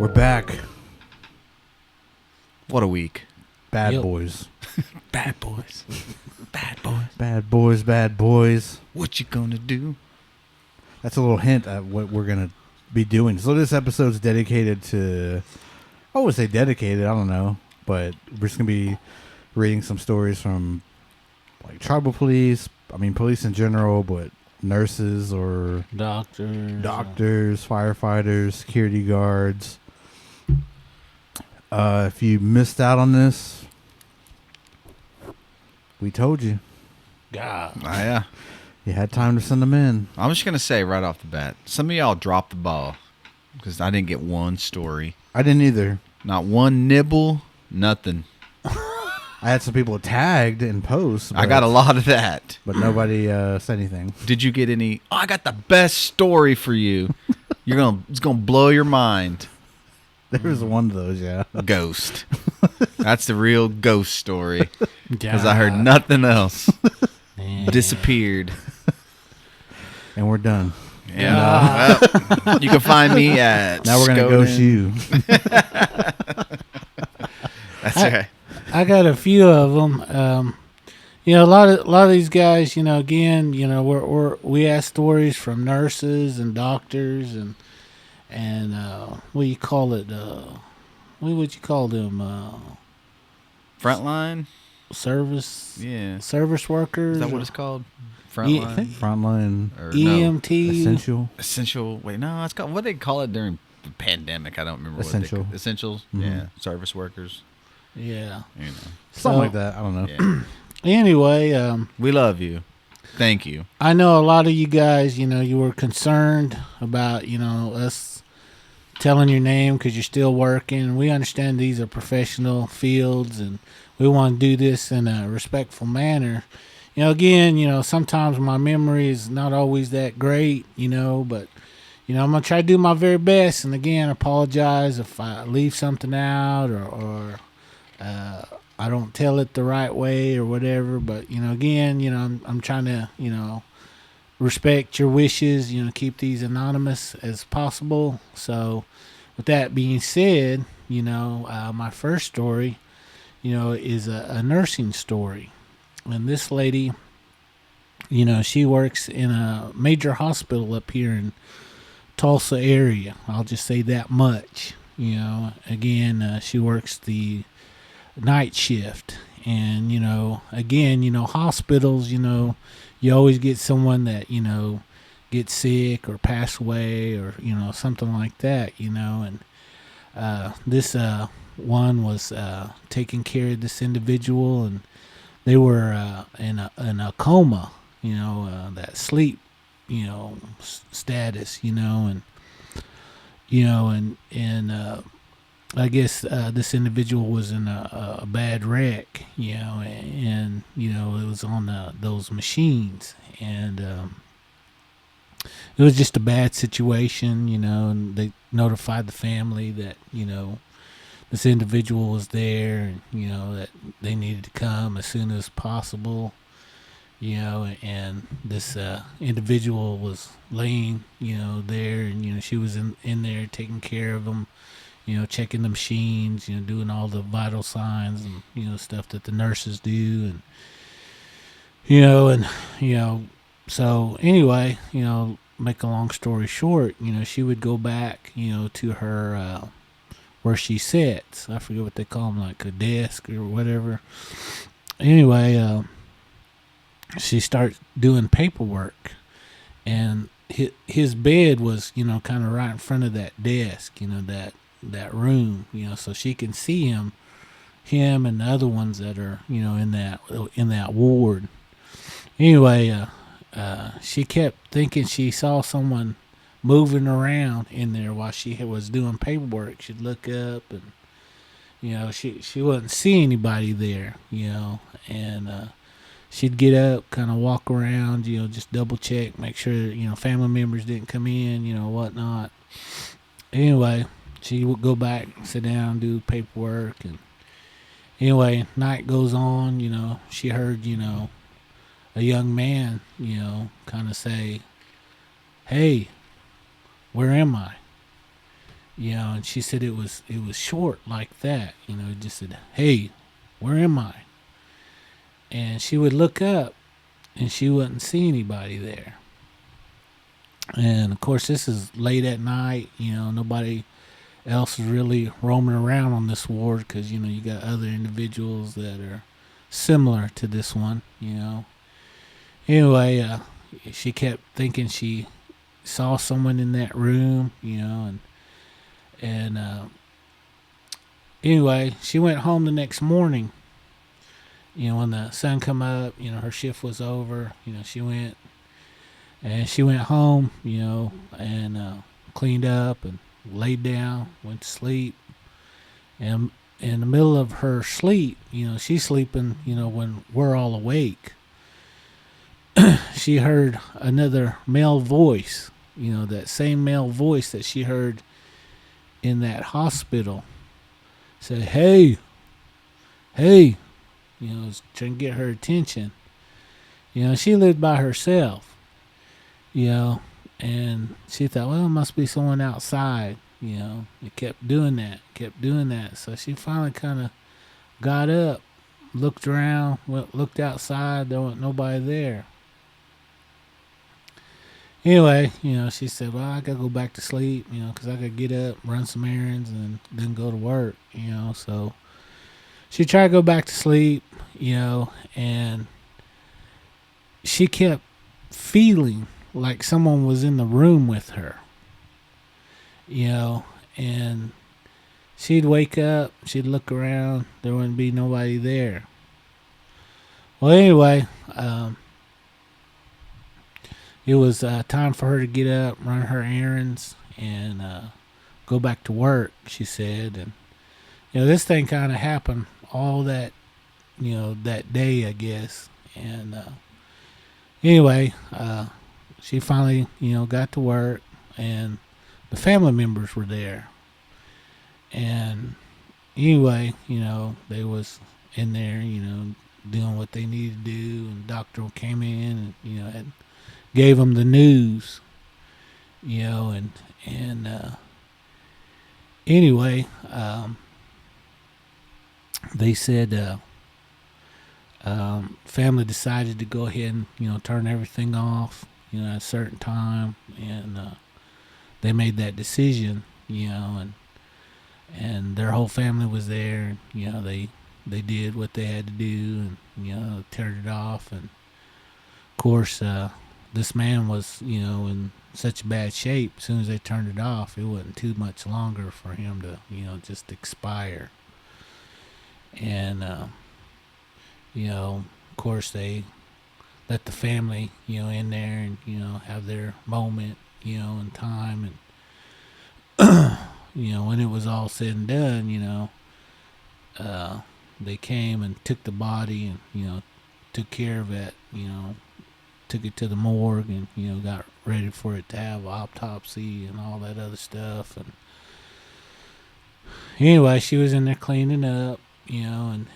We're back. What a week. Bad boys. Bad boys. Bad boys. Bad boys, bad boys. What you gonna do? That's a little hint at what we're going to be doing. So this episode's dedicated to, I would say dedicated, I don't know. But we're just going to be reading some stories from like tribal police, police in general, but nurses or doctors, firefighters, security guards. If you missed out on this, we told you. God. Yeah. You had time to send them in. I'm just going to say right off the bat, some of y'all dropped the ball because I didn't get one story. I didn't either. Not one nibble, nothing. I had some people tagged in posts. I got a lot of that. But nobody said anything. Did you get any? Oh, I got the best story for you. It's gonna blow your mind. There was one of those, yeah. Ghost. That's the real ghost story. Because I heard nothing else. Disappeared. And we're done. Yeah. Well, you can find me at Now we're going to ghost you. That's right. I got a few of them. A lot of these guys, again, we ask stories from nurses and doctors and what do you call it? What would you call them? Frontline? Service? Yeah. Service workers? Is that what it's called? Frontline? I think frontline. Or EMT? Essential. Wait, no, it's called, what they call it during the pandemic? I don't remember. Essential. Essentials? Mm-hmm. Yeah. Service workers. Yeah. Something like that. I don't know. Yeah. Anyway. We love you. Thank you. I know a lot of you guys, you were concerned about, us telling your name because you're still working. We understand these are professional fields and we want to do this in a respectful manner. Again, sometimes my memory is not always that great, but, I'm going to try to do my very best. And again, apologize if I leave something out or I don't tell it the right way or whatever. But, again, I'm trying to, respect your wishes, keep these anonymous as possible. So with that being said, my first story, is a nursing story. And this lady, she works in a major hospital up here in Tulsa area. I'll just say that much. Again, she works the night shift. And, again, hospitals, you always get someone that, gets sick or pass away or, something like that, and this one was taking care of this individual, and they were in a coma, that sleep, status, and I guess this individual was in a bad wreck, and it was on those machines, and it was just a bad situation, and they notified the family that this individual was there, and that they needed to come as soon as possible, and this individual was laying there, and she was in there taking care of him, checking the machines, doing all the vital signs and stuff that the nurses do, and so anyway, make a long story short, she would go back to her where she sits. I forget what they call them, like a desk or whatever. Anyway, she starts doing paperwork, and his bed was kind of right in front of that desk, that room, so she can see him and the other ones that are in that ward. Anyway, she kept thinking she saw someone moving around in there while she was doing paperwork. She'd look up and she wouldn't see anybody there, and she'd get up, kind of walk around, just double check, make sure family members didn't come in, whatnot. Anyway, she would go back, sit down, do paperwork, and anyway, night goes on. She heard a young man kind of say, "Hey, where am I?" And she said it was short like that. It just said, "Hey, where am I?" And she would look up, and she wouldn't see anybody there. And of course, this is late at night. Nobody else is really roaming around on this ward because you got other individuals that are similar to this one. Anyway, she kept thinking she saw someone in that room. And anyway, she went home the next morning. When the sun come up, her shift was over. She went home. And cleaned up and laid down, went to sleep. And in the middle of her sleep, she's sleeping. When we're all awake, she heard another male voice. That same male voice that she heard in that hospital. Say, "Hey, hey." Was trying to get her attention. She lived by herself. And she thought, well, it must be someone outside. It kept doing that. So she finally kind of got up, looked around, looked outside. There wasn't nobody there. Anyway, she said, well, I got to go back to sleep, because I got to get up, run some errands, and then go to work, So she tried to go back to sleep, and she kept feeling like someone was in the room with her, and she'd wake up, she'd look around, there wouldn't be nobody there. Well, anyway, it was time for her to get up, run her errands, and go back to work, she said. And, this thing kind of happened all that, that day, I guess. And anyway, she finally, got to work, and the family members were there. And anyway, they was in there, doing what they needed to do, and the doctor came in and, had gave them the news, and anyway, they said family decided to go ahead and turn everything off at a certain time, and they made that decision, and their whole family was there, and they did what they had to do, and turned it off. And of course, this man was, in such bad shape. As soon as they turned it off, it wasn't too much longer for him to, just expire. And, of course, they let the family, in there and, have their moment, and time. And, when it was all said and done, they came and took the body and, took care of it, took it to the morgue and, got ready for it to have autopsy and all that other stuff. And anyway, she was in there cleaning up, and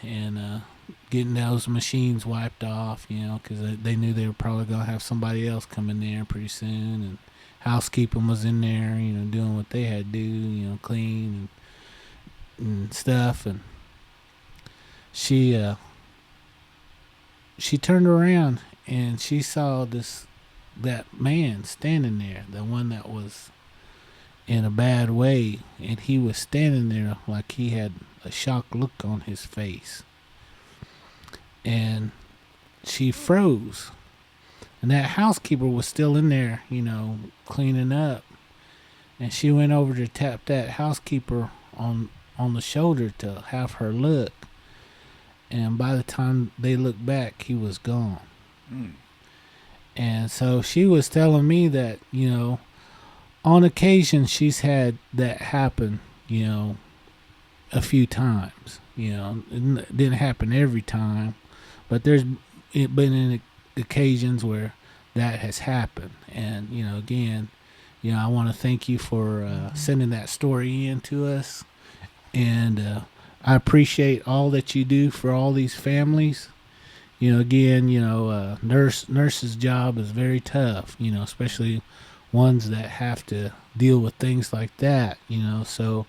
getting those machines wiped off, because they knew they were probably going to have somebody else come in there pretty soon. And housekeeping was in there, doing what they had to do, clean and stuff. And she turned around and she saw that man standing there, the one that was in a bad way, and he was standing there like he had a shocked look on his face. And she froze. And that housekeeper was still in there, cleaning up. And she went over to tap that housekeeper on the shoulder to have her look. And by the time they looked back, he was gone. Mm. And so she was telling me that, on occasion she's had that happen, a few times. It didn't happen every time, but there's been in occasions where that has happened. And, again, I want to thank you for sending that story in to us. And I appreciate all that you do for all these families. Again, nurse's job is very tough, especially ones that have to deal with things like that, you know. So,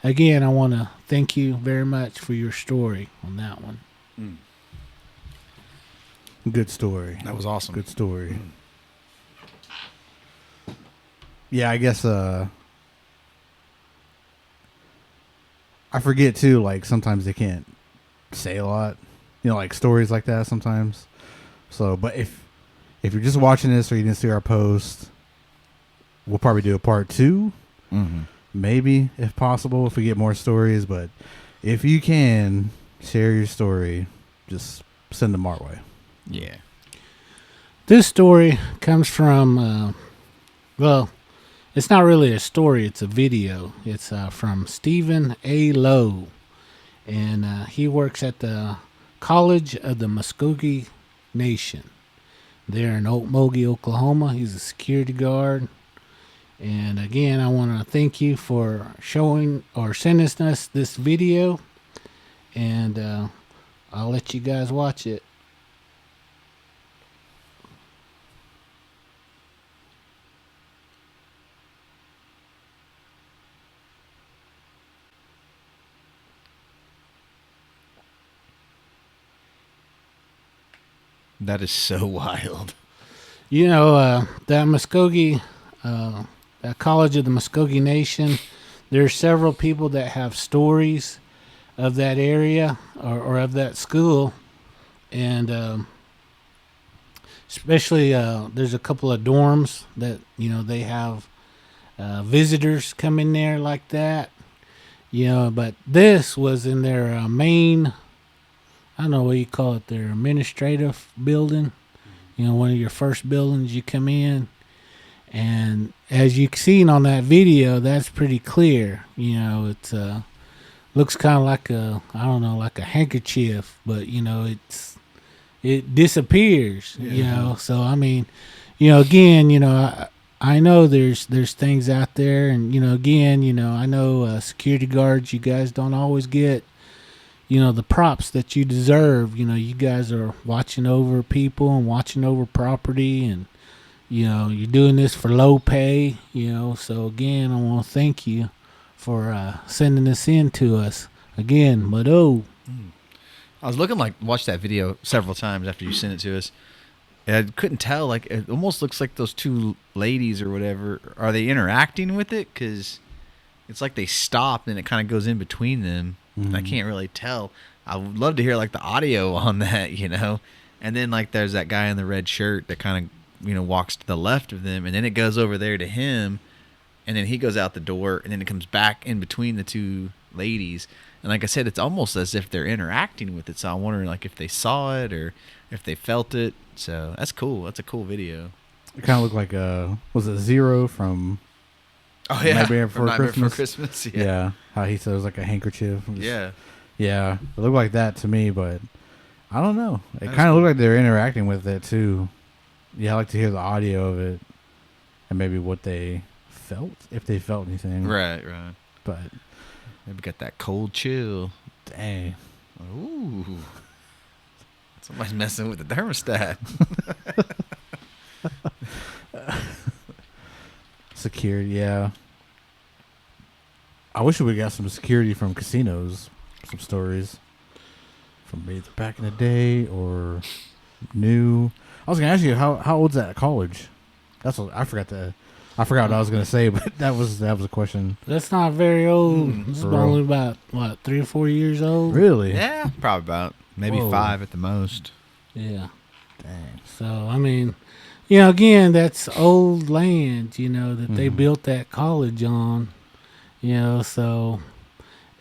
again, I want to thank you very much for your story on that one. Good story. That was awesome. Good story. Yeah, I guess I forget too, like sometimes they can't say a lot. You know, like stories like that sometimes. So, but if you're just watching this or you didn't see our post, we'll probably do a part 2. Maybe, if possible, if we get more stories. But if you can share your story, just send them our way. Yeah. This story comes from, well, it's not really a story, it's a video. It's from Stephen A. Lowe. And he works at the College of the Muskogee Nation. There in Okmulgee, Oklahoma. He's a security guard. And again, I want to thank you for showing or sending us this video. And I'll let you guys watch it. That is so wild. You know, that Muskogee, that College of the Muskogee Nation, there are several people that have stories of that area or of that school. And especially there's a couple of dorms that, you know, they have visitors come in there like that. You know, but this was in their main, I don't know what you call it, their administrative building. You know, one of your first buildings you come in. And as you've seen on that video, that's pretty clear. You know, it looks kind of like like a handkerchief, but, you know, it disappears, you know. So, I mean, you know, again, you know, I know there's things out there. And, you know, again, you know, I know security guards, you guys don't always get, you know, the props that you deserve. You know, you guys are watching over people and watching over property, and, you know, you're doing this for low pay, you know. So again, I want to thank you for sending this in to us again. But I was looking, watch that video several times after you sent it to us. And I couldn't tell, like, it almost looks like those two ladies or whatever, are they interacting with it? Because it's like they stopped and it kind of goes in between them. I can't really tell. I would love to hear, like, the audio on that, you know. And then, like, there's that guy in the red shirt that kind of, you know, walks to the left of them, and then it goes over there to him, and then he goes out the door, and then it comes back in between the two ladies. And like I said, it's almost as if they're interacting with it. So I'm wondering, like, if they saw it or if they felt it. So that's cool. That's a cool video. It kind of looked like was it Zero from Nightmare Before Christmas? Yeah. How he said it was like a handkerchief. Yeah, it looked like that to me, but I don't know. It kind of looked like they're interacting with it too. Yeah, I like to hear the audio of it and maybe what they felt, if they felt anything. Right. But maybe got that cold chill. Dang. Ooh. Somebody's messing with the thermostat. Security, yeah. I wish we got some security from casinos, some stories from either back in the day or new. I was gonna ask you how old's that college? That's what I forgot what I was gonna say, but that was a question. that's not very old. It's only about 3 or 4 years old. Really? Yeah, probably about maybe 5 at the most. Yeah. Dang. So I mean, you know, again, that's old land, you know, that they built that college on. You know, so,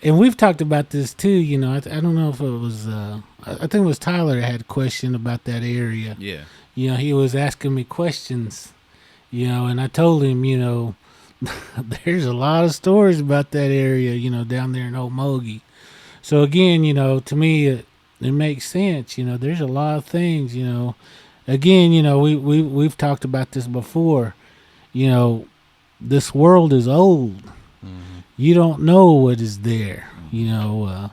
and we've talked about this too. You know, I don't know if it was I think it was Tyler that had a question about that area. Yeah. You know, he was asking me questions, you know, and I told him, you know, there's a lot of stories about that area, you know, down there in Okmulgee. So again, you know, to me, it makes sense. You know, there's a lot of things, you know. Again, you know, we've talked about this before. You know, this world is old. You don't know what is there. You know,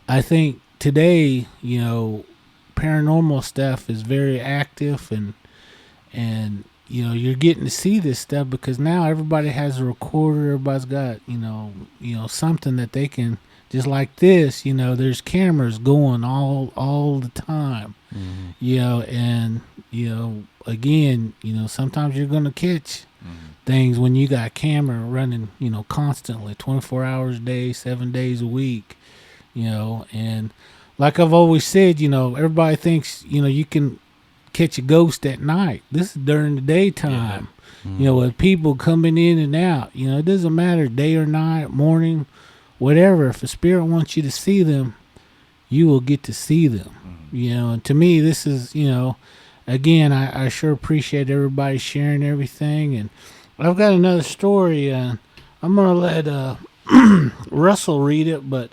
I think today, you know, paranormal stuff is very active, and you're getting to see this stuff because now everybody has a recorder. Everybody's got, something that they can, just like this, there's cameras going all the time, and, again, sometimes you're going to catch things when you got camera running, constantly 24 hours a day, 7 days a week, and like I've always said, everybody thinks, you can catch a ghost at night. This is during the daytime, with people coming in and out, it doesn't matter day or night, morning, whatever. If a spirit wants you to see them, you will get to see them, and to me, this is, again, I sure appreciate everybody sharing everything. And I've got another story. I'm going to let Russell read it, but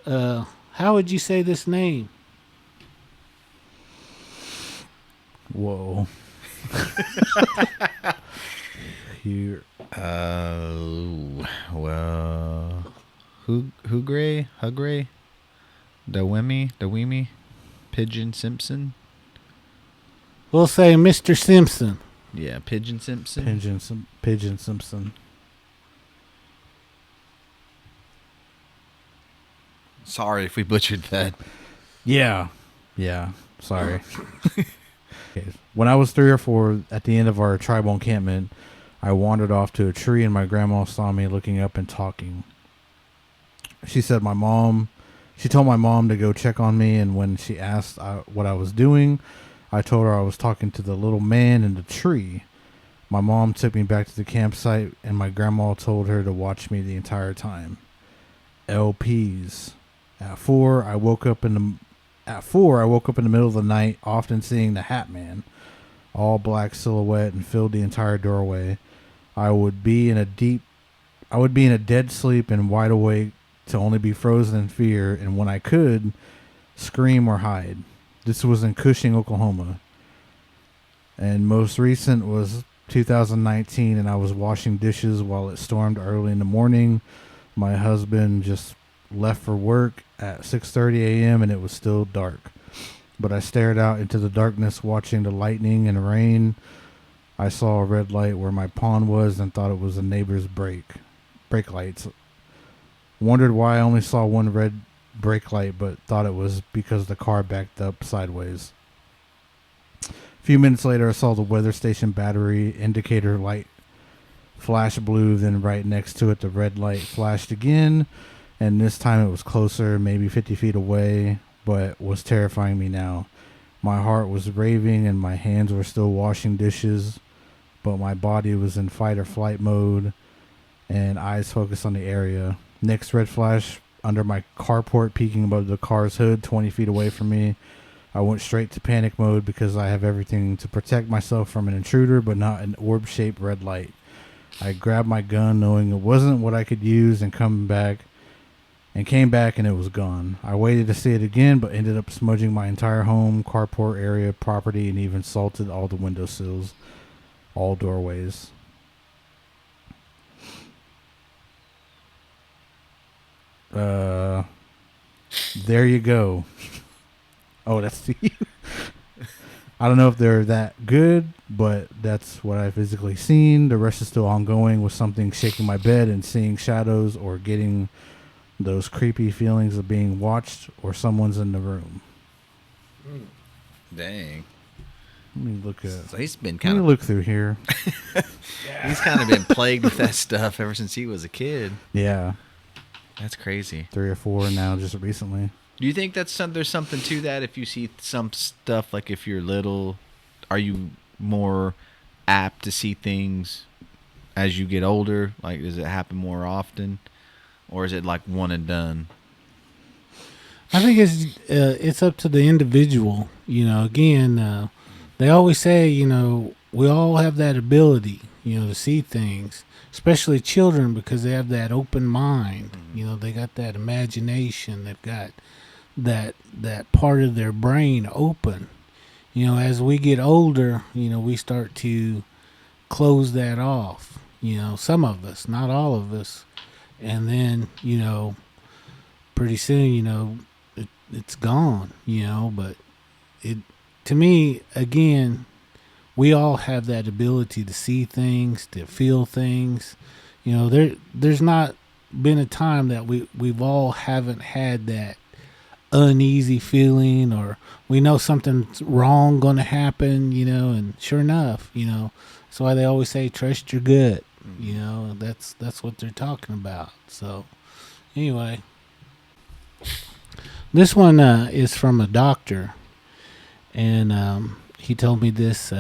how would you say this name? Whoa. Here. Well, Hugray, Dawemi, Pigeon Simpson. We'll say Mr. Simpson. Yeah, Pigeon Simpson. Pigeon Simpson. Sorry if we butchered that. Yeah. Sorry. Okay. When I was 3 or 4, at the end of our tribal encampment, I wandered off to a tree and my grandma saw me looking up and talking. She told my mom to go check on me, and when she asked what I was doing, I told her I was talking to the little man in the tree. My mom took me back to the campsite, and my grandma told her to watch me the entire time. LPs. At 4, I woke up in the middle of the night, often seeing the Hat Man, all black silhouette, and filled the entire doorway. I would be in a dead sleep and wide awake to only be frozen in fear, and when I could, scream or hide. This was in Cushing, Oklahoma. And most recent was 2019, and I was washing dishes while it stormed early in the morning. My husband just left for work at 6:30 a.m. and it was still dark. But I stared out into the darkness watching the lightning and rain. I saw a red light where my pond was and thought it was a neighbor's brake lights. Wondered why I only saw one red brake light, but thought it was because the car backed up sideways. A few minutes later, I saw the weather station battery indicator light flash blue, then right next to it the red light flashed again, and this time it was closer, maybe 50 feet away, but was terrifying me now. My heart was raving and my hands were still washing dishes, but my body was in fight or flight mode and eyes focused on the area. Next red flash under my carport, peeking above the car's hood 20 feet away from me. I went straight to panic mode because I have everything to protect myself from an intruder, but not an orb-shaped red light. I grabbed my gun knowing it wasn't what I could use and came back and it was gone. I waited to see it again, but ended up smudging my entire home, carport area, property, and even salted all the windowsills, all doorways. There you go. Oh, that's the I don't know if they're that good, but that's what I've physically seen. The rest is still ongoing, with something shaking my bed and seeing shadows or getting those creepy feelings of being watched or someone's in the room. Dang. Let me look at. So he's been Let kind me of look through here. he's kind of been plagued with that stuff ever since he was a kid. Yeah, That's crazy. 3 or 4 now, just recently. Do you think there's something to that? If you see some stuff, like if you're little, are you more apt to see things as you get older? Like, does it happen more often, or is it like one and done? I think it's up to the individual. Again, they always say, we all have that ability, to see things, especially children, because they have that open mind. They got that imagination. They've got that part of their brain open. As we get older, we start to close that off. Some of us, not all of us. And then, pretty soon, it's gone, but to me, again, we all have that ability to see things, to feel things. There's not been a time that we've all haven't had that uneasy feeling, or we know something's wrong going to happen, and sure enough, that's why they always say trust your gut. That's what they're talking about. So anyway, this one is from a doctor, and he told me this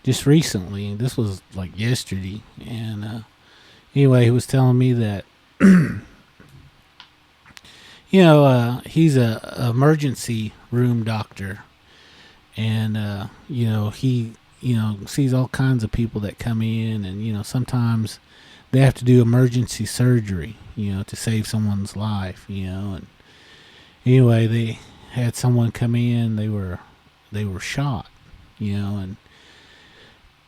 just recently. This was like yesterday, and anyway, he was telling me that he's a emergency room doctor, and he sees all kinds of people that come in, and sometimes they have to do emergency surgery, to save someone's life, and anyway, they had someone come in. They were shot, and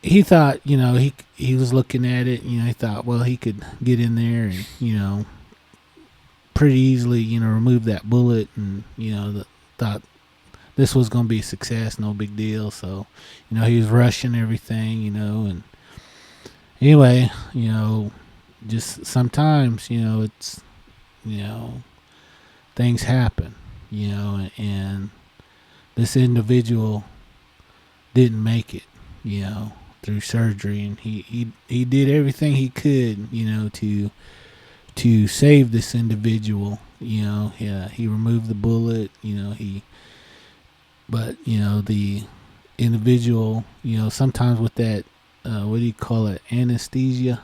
he thought, he was looking at it, he thought, well, he could get in there and, pretty easily, remove that bullet, and, thought this was going to be a success, no big deal. So, he was rushing everything, and anyway, just sometimes, it's, things happen, and this individual didn't make it, through surgery, and he did everything he could, to save this individual. He removed the bullet, but the individual, sometimes with that, what do you call it, anesthesia,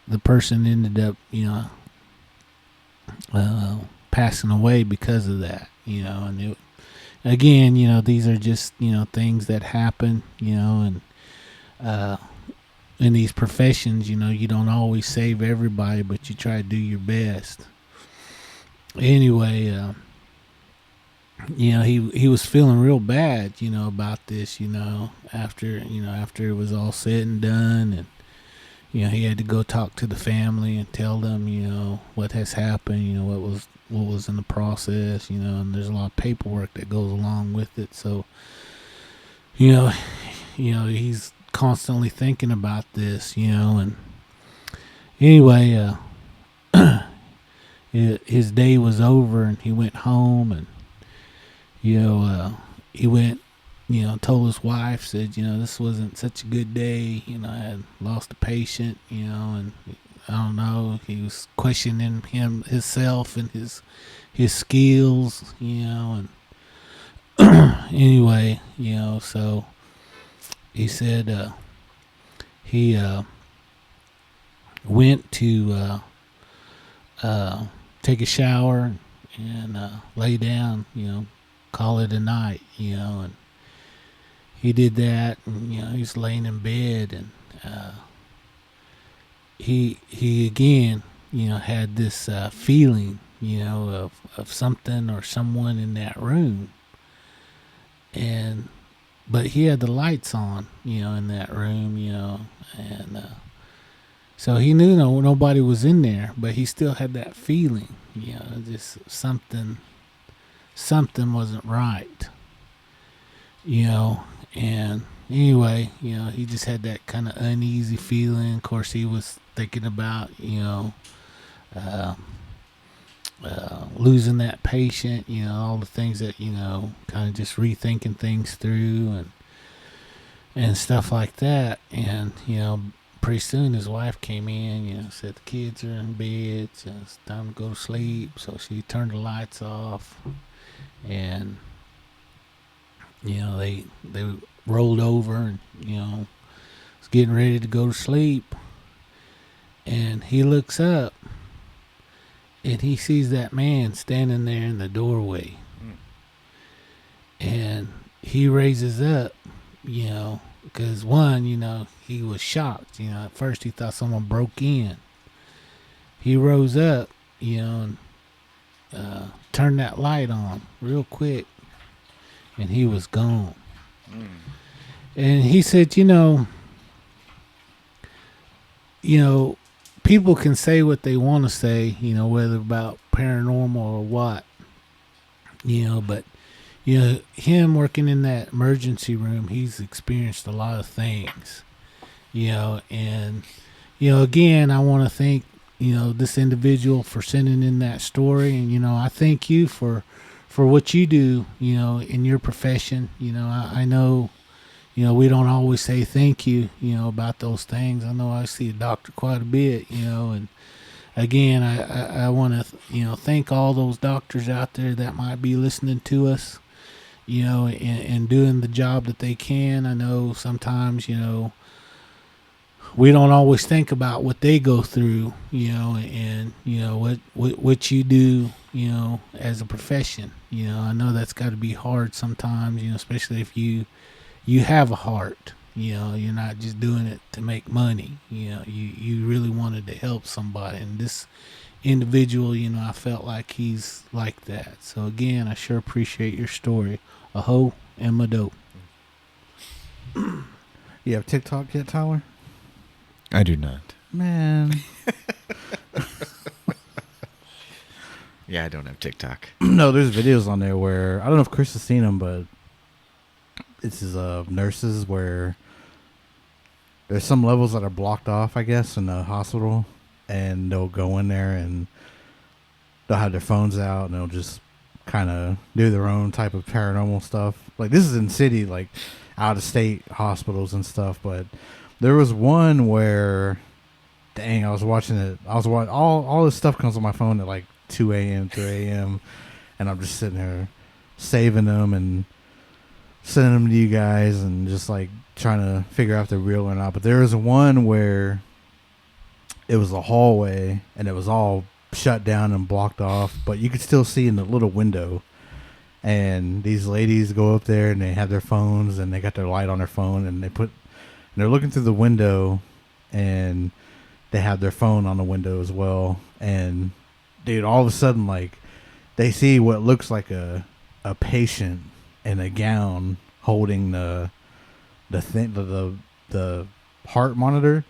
the person ended up, passing away because of that, and it, again, these are just, things that happen, and in these professions, you don't always save everybody, but you try to do your best. Anyway, he was feeling real bad, about this, after it was all said and done, and he had to go talk to the family and tell them, what has happened, what was in the process, and there's a lot of paperwork that goes along with it. So, he's constantly thinking about this, and anyway, his day was over, and he went home, and he went, told his wife, said, this wasn't such a good day, I had lost a patient, and I don't know, he was questioning himself and his skills, and anyway, so he said he went to take a shower and lay down, call it a night, and he did that, and he's laying in bed, and he again, had this feeling, of something or someone in that room, but he had the lights on, in that room, and so he knew nobody was in there, but he still had that feeling, just something wasn't right, and anyway, he just had that kind of uneasy feeling. Of course, he was thinking about, losing that patient, all the things that, kind of just rethinking things through and stuff like that. And, pretty soon his wife came in, said the kids are in bed, so it's time to go to sleep. So she turned the lights off, and, they rolled over and, was getting ready to go to sleep. And he looks up, and he sees that man standing there in the doorway. And he raises up, because one, he was shocked. At first he thought someone broke in. He rose up, and turned that light on real quick, and he was gone. And he said, people can say what they want to say, whether about paranormal or what. But him working in that emergency room, he's experienced a lot of things. And again, I want to thank this individual for sending in that story, and I thank you for what you do, in your profession. I know, we don't always say thank you, about those things. I know I see a doctor quite a bit, and again, I want to, thank all those doctors out there that might be listening to us, and doing the job that they can. I know sometimes, we don't always think about what they go through, and what you do, as a profession. I know that's got to be hard sometimes, especially if you have a heart. You're not just doing it to make money. You really wanted to help somebody, and this individual, I felt like he's like that. So again, I sure appreciate your story. Aho and Mado. You have TikTok yet, Tyler? I do not. Man. Yeah, I don't have TikTok. No, there's videos on there where, I don't know if Chris has seen them, but it's nurses where there's some levels that are blocked off, I guess, in the hospital, and they'll go in there and they'll have their phones out and they'll just kind of do their own type of paranormal stuff. Like, this is in city, like out of state hospitals and stuff, but there was one where, dang, I was watching it. All this stuff comes on my phone at like 2 a.m., 3 a.m., and I'm just sitting there saving them and sending them to you guys and just like trying to figure out if they're real or not. But there was one where it was a hallway and it was all shut down and blocked off, but you could still see in the little window. And these ladies go up there and they have their phones and they got their light on their phone and they're looking through the window and they have their phone on the window as well. And dude, all of a sudden, like, they see what looks like a patient in a gown holding the heart monitor,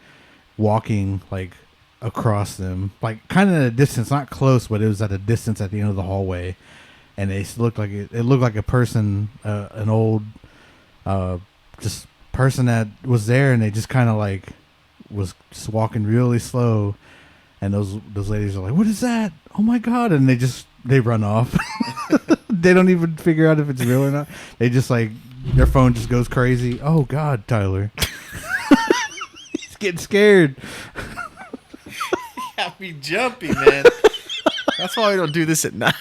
walking like across them, like kind of at a distance, not close, but it was at a distance at the end of the hallway. And it looked like a person, an old, just person that was there, and they just kind of like was just walking really slow. And those ladies are like, "What is that? Oh my God!" And they run off. They don't even figure out if it's real or not. They just like, their phone just goes crazy. Oh God, Tyler. He's getting scared. Got me jumpy, man. That's why we don't do this at night.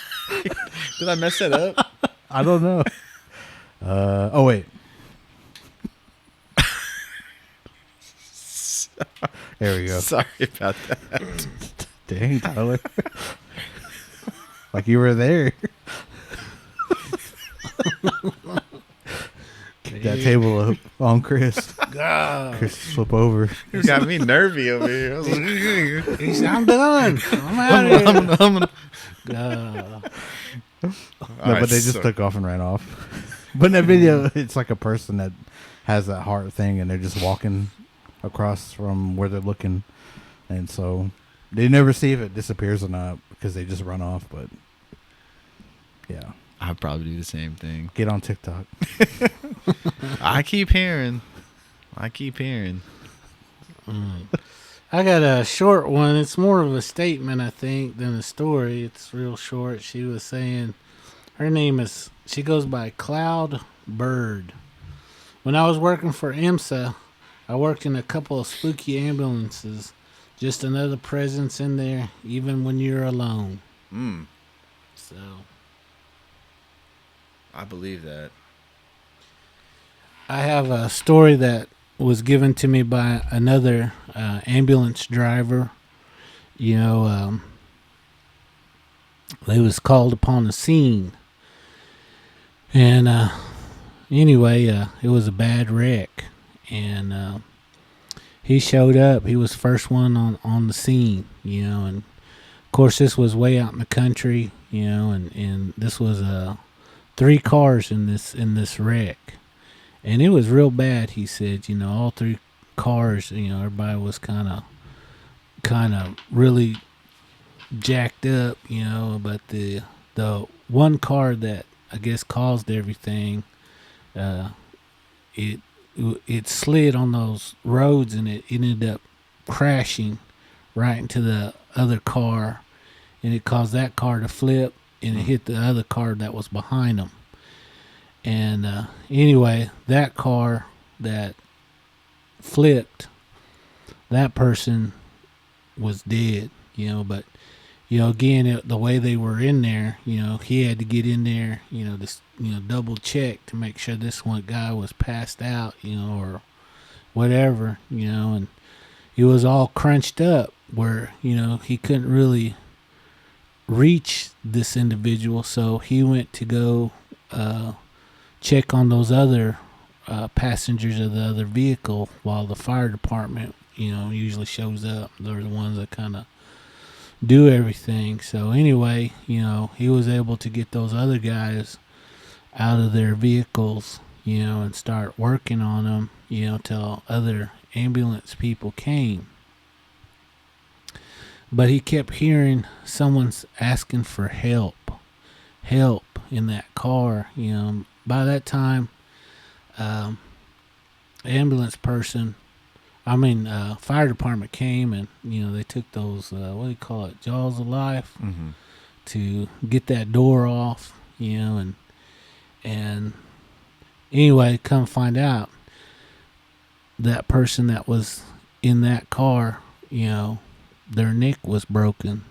Did I mess that up? I don't know. Oh wait. There we go. Sorry about that. Dang, Tyler. Like you were there. Kick that table up on Chris. Chris flip over. You got me nervy over here. I was like, He said, "I'm done. I'm out of here." No, but they just took off and ran off. But in that video, it's like a person that has that heart thing, and they're just walking across from where they're looking, and so they never see if it disappears or not because they just run off. But yeah, I'd probably do the same thing. get on TikTok. I keep hearing. I got a short one. It's more of a statement, I think, than a story. It's real short. She was saying, she goes by Cloud Bird. When I was working for EMSA, I worked in a couple of spooky ambulances. Just another presence in there, even when you're alone. So, I believe that. I have a story that was given to me by another ambulance driver. They was called upon the scene. And anyway, it was a bad wreck. And he showed up. He was the first one on the scene, and of course this was way out in the country, and this was 3 cars in this wreck. And it was real bad, he said. All 3 cars, everybody was kind of really jacked up, but the the one car that I guess caused everything, it it slid on those roads and it ended up crashing right into the other car, and it caused that car to flip and it hit the other car that was behind them. And anyway, that car that flipped, that person was dead, but again, the way they were in there, he had to get in there, just double check to make sure this one guy was passed out, or whatever, and he was all crunched up where he couldn't really reach this individual, so he went to go check on those other passengers of the other vehicle while the fire department usually shows up. They're the ones that kind of do everything. So anyway, he was able to get those other guys out of their vehicles, and start working on them, till other ambulance people came. But he kept hearing someone's asking for help in that car. By that time, ambulance person, fire department came and, they took those, what do you call it, jaws of life, to get that door off, and anyway, come find out that person that was in that car, their neck was broken,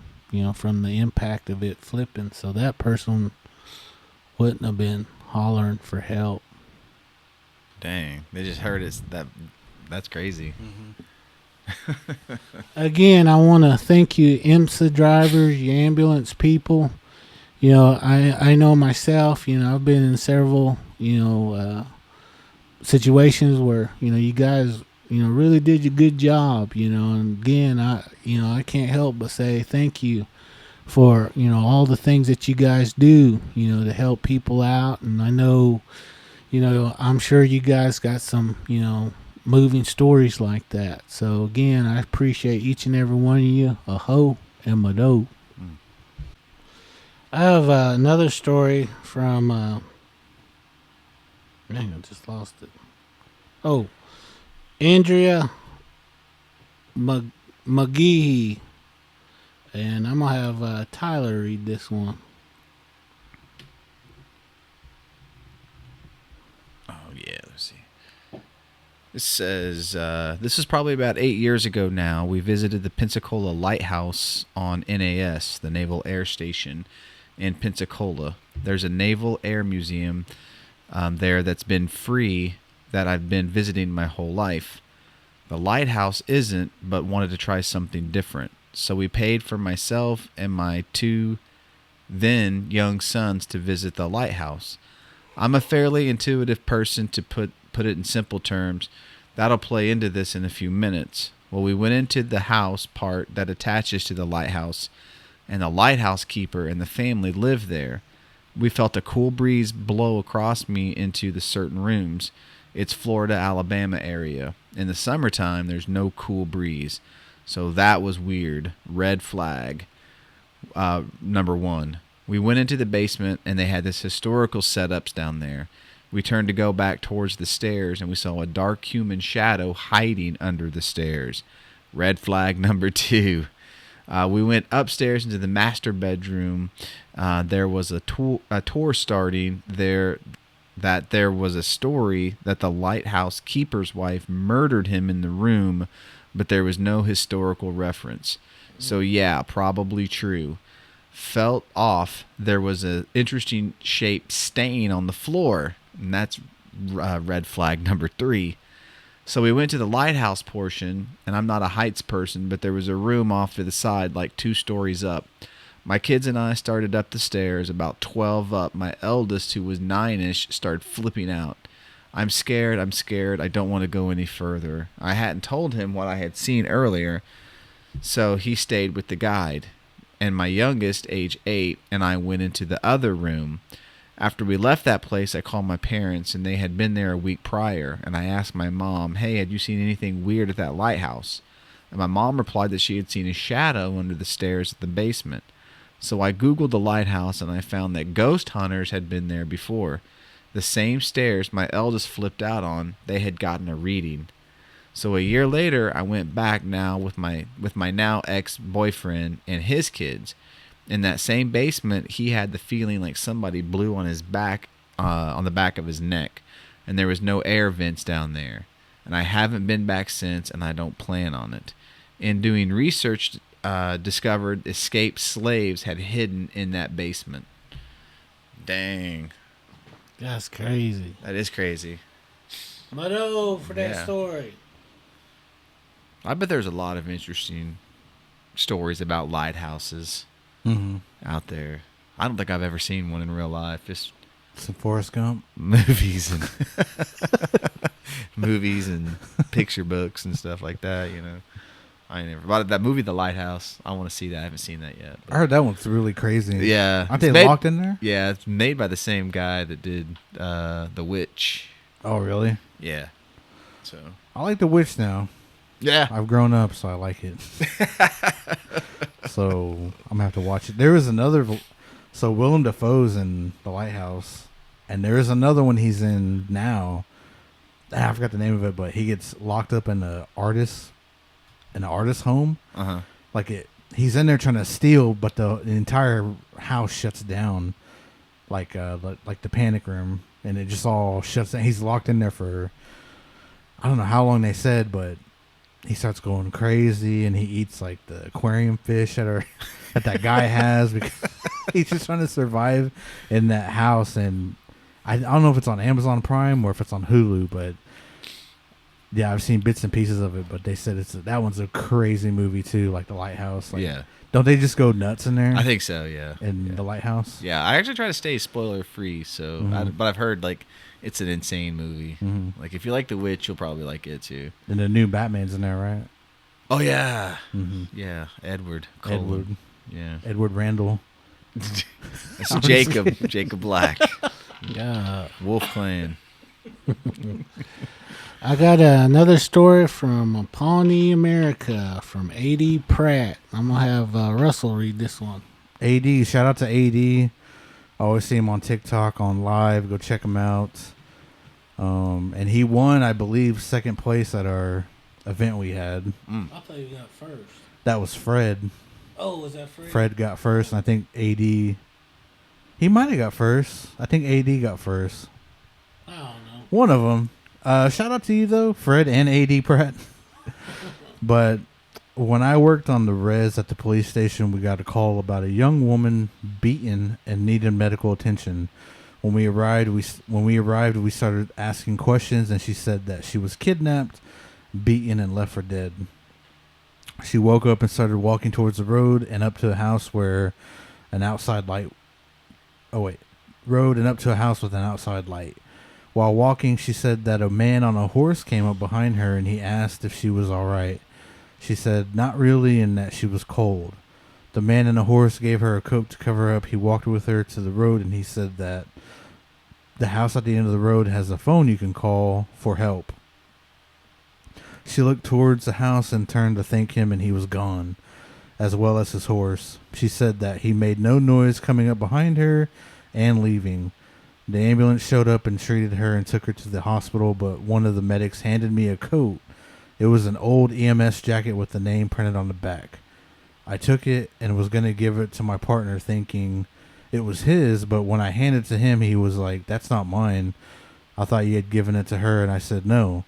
from the impact of it flipping. So that person wouldn't have been hollering for help. Dang, they just heard it. That's crazy. Again, I want to thank you, IMSA drivers, you ambulance people. I know myself, I've been in several, situations where, you guys, really did a good job, and again, I can't help but say thank you for, all the things that you guys do, to help people out. And I know, I'm sure you guys got some, moving stories like that. So again, I appreciate each and every one of you. Aho and Mado. I have another story from, dang, I just lost it. Oh, Andrea McGee. And I'm going to have Tyler read this one. Oh, yeah, let's see. This says, this is probably about 8 years ago now. We visited the Pensacola Lighthouse on NAS, the Naval Air Station in Pensacola. There's a Naval Air Museum there that's been free that I've been visiting my whole life. The lighthouse isn't, but wanted to try something different. So we paid for myself and my 2 then young sons to visit the lighthouse. I'm a fairly intuitive person, to put it in simple terms. That'll play into this in a few minutes. Well, we went into the house part that attaches to the lighthouse, and the lighthouse keeper and the family live there. We felt a cool breeze blow across me into the certain rooms. It's Florida, Alabama area. In the summertime, there's no cool breeze. So that was weird. Red flag. Number 1. We went into the basement, and they had this historical setups down there. We turned to go back towards the stairs, and we saw a dark human shadow hiding under the stairs. Red flag number 2. We went upstairs into the master bedroom. There was a tour starting there, that there was a story that the lighthouse keeper's wife murdered him in the room, but there was no historical reference. So yeah, probably true. Felt off. There was an interesting shaped stain on the floor, and that's red flag number 3. So we went to the lighthouse portion, and I'm not a heights person, but there was a room off to the side, like 2 stories up. My kids and I started up the stairs, about 12 up. My eldest, who was 9-ish, started flipping out. I'm scared, I don't want to go any further. I hadn't told him what I had seen earlier, so he stayed with the guide. And my youngest, age 8, and I went into the other room. After we left that place, I called my parents, and they had been there a week prior, and I asked my mom, hey, had you seen anything weird at that lighthouse? And my mom replied that she had seen a shadow under the stairs at the basement. So I Googled the lighthouse and I found that ghost hunters had been there before. The same stairs my eldest flipped out on, they had gotten a reading. So a year later, I went back now with my now ex-boyfriend and his kids. In that same basement, he had the feeling like somebody blew on his back, on the back of his neck, and there was no air vents down there. And I haven't been back since, and I don't plan on it. In doing research, discovered escaped slaves had hidden in that basement. Dang. That's crazy. That is crazy. Motto for that Yeah. story. I bet there's a lot of interesting stories about lighthouses out there. I don't think I've ever seen one in real life. Just Some Forrest Gump. movies and movies and picture books and stuff like that. You know, I ain't never. But that movie, The Lighthouse, I want to see that. I haven't seen that yet. I heard that one's really crazy. Yeah, Aren't it's they locked in there? Yeah, it's made by the same guy that did The Witch. Oh, really? Yeah. So. I like The Witch now. Yeah. I've grown up, so I like it. So I'm gonna have to watch it. There is another. So Willem Dafoe's in The Lighthouse, and there is another one he's in now. I forgot the name of it, but he gets locked up in an artist home. He's in there trying to steal, but the entire house shuts down, like the panic room, and it just all shuts down. He's locked in there for I don't know how long they said, but he starts going crazy, and he eats like the aquarium fish that that guy has because he's just trying to survive in that house. And I don't know if it's on Amazon Prime or if it's on Hulu, but yeah, I've seen bits and pieces of it. But they said that one's a crazy movie too, like The Lighthouse. Like, yeah. Don't they just go nuts in there? I think so. Yeah. In The Lighthouse. Yeah, I actually try to stay spoiler free. So, but I've heard like it's an insane movie. Like if you like The Witch, you'll probably like it too. And the new Batman's in there, right? Oh yeah. Yeah, Edward Cullen. Edward. Yeah. Edward Randall. That's Jacob Black. Yeah. Wolf Clan. I got another story from Pawnee, America, from A.D. Pratt. I'm going to have Russell read this one. AD, shout out to AD. I always see him on TikTok, on live. Go check him out. And he won, I believe, second place at our event we had. I thought you got first. That was Fred. Oh, was that Fred? Fred got first, and I think AD... He might have got first. I think AD got first. I don't know. One of them. Shout out to you, though, Fred and AD Pratt. But when I worked on the res at the police station, we got a call about a young woman beaten and needed medical attention. When we arrived, we started asking questions, and she said that she was kidnapped, beaten, and left for dead. She woke up and started walking towards the road and up to a house where an outside light... road and up to a house with an outside light. While walking, she said that a man on a horse came up behind her and he asked if she was all right. She said not really and that she was cold. The man in the horse gave her a coat to cover up. He walked with her to the road and he said that the house at the end of the road has a phone you can call for help. She looked towards the house and turned to thank him and he was gone, as well as his horse. She said that he made no noise coming up behind her and leaving. The ambulance showed up and treated her and took her to the hospital, but one of the medics handed me a coat. It was an old EMS jacket with the name printed on the back. I took it and was going to give it to my partner thinking it was his, but when I handed it to him, he was like, "That's not mine. I thought you had given it to her." And I said, "No."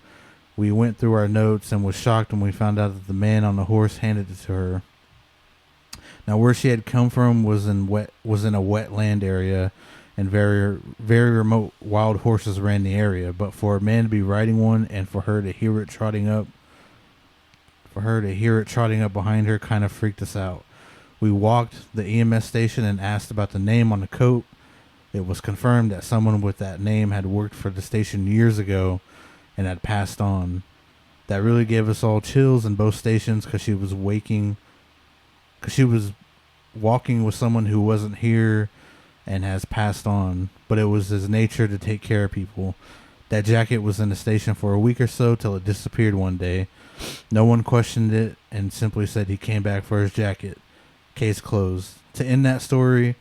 We went through our notes and was shocked when we found out that the man on the horse handed it to her. Now, where she had come from was in a wetland area, and very, very remote wild horses ran the area. But for a man to be riding one and for her to hear it trotting up behind her kind of freaked us out. We walked the EMS station and asked about the name on the coat. It was confirmed that someone with that name had worked for the station years ago and had passed on. That really gave us all chills in both stations because she was walking with someone who wasn't here and has passed on, but it was his nature to take care of people. That jacket was in the station for a week or so till it disappeared one day. No one questioned it and simply said he came back for his jacket. Case closed. To end the story,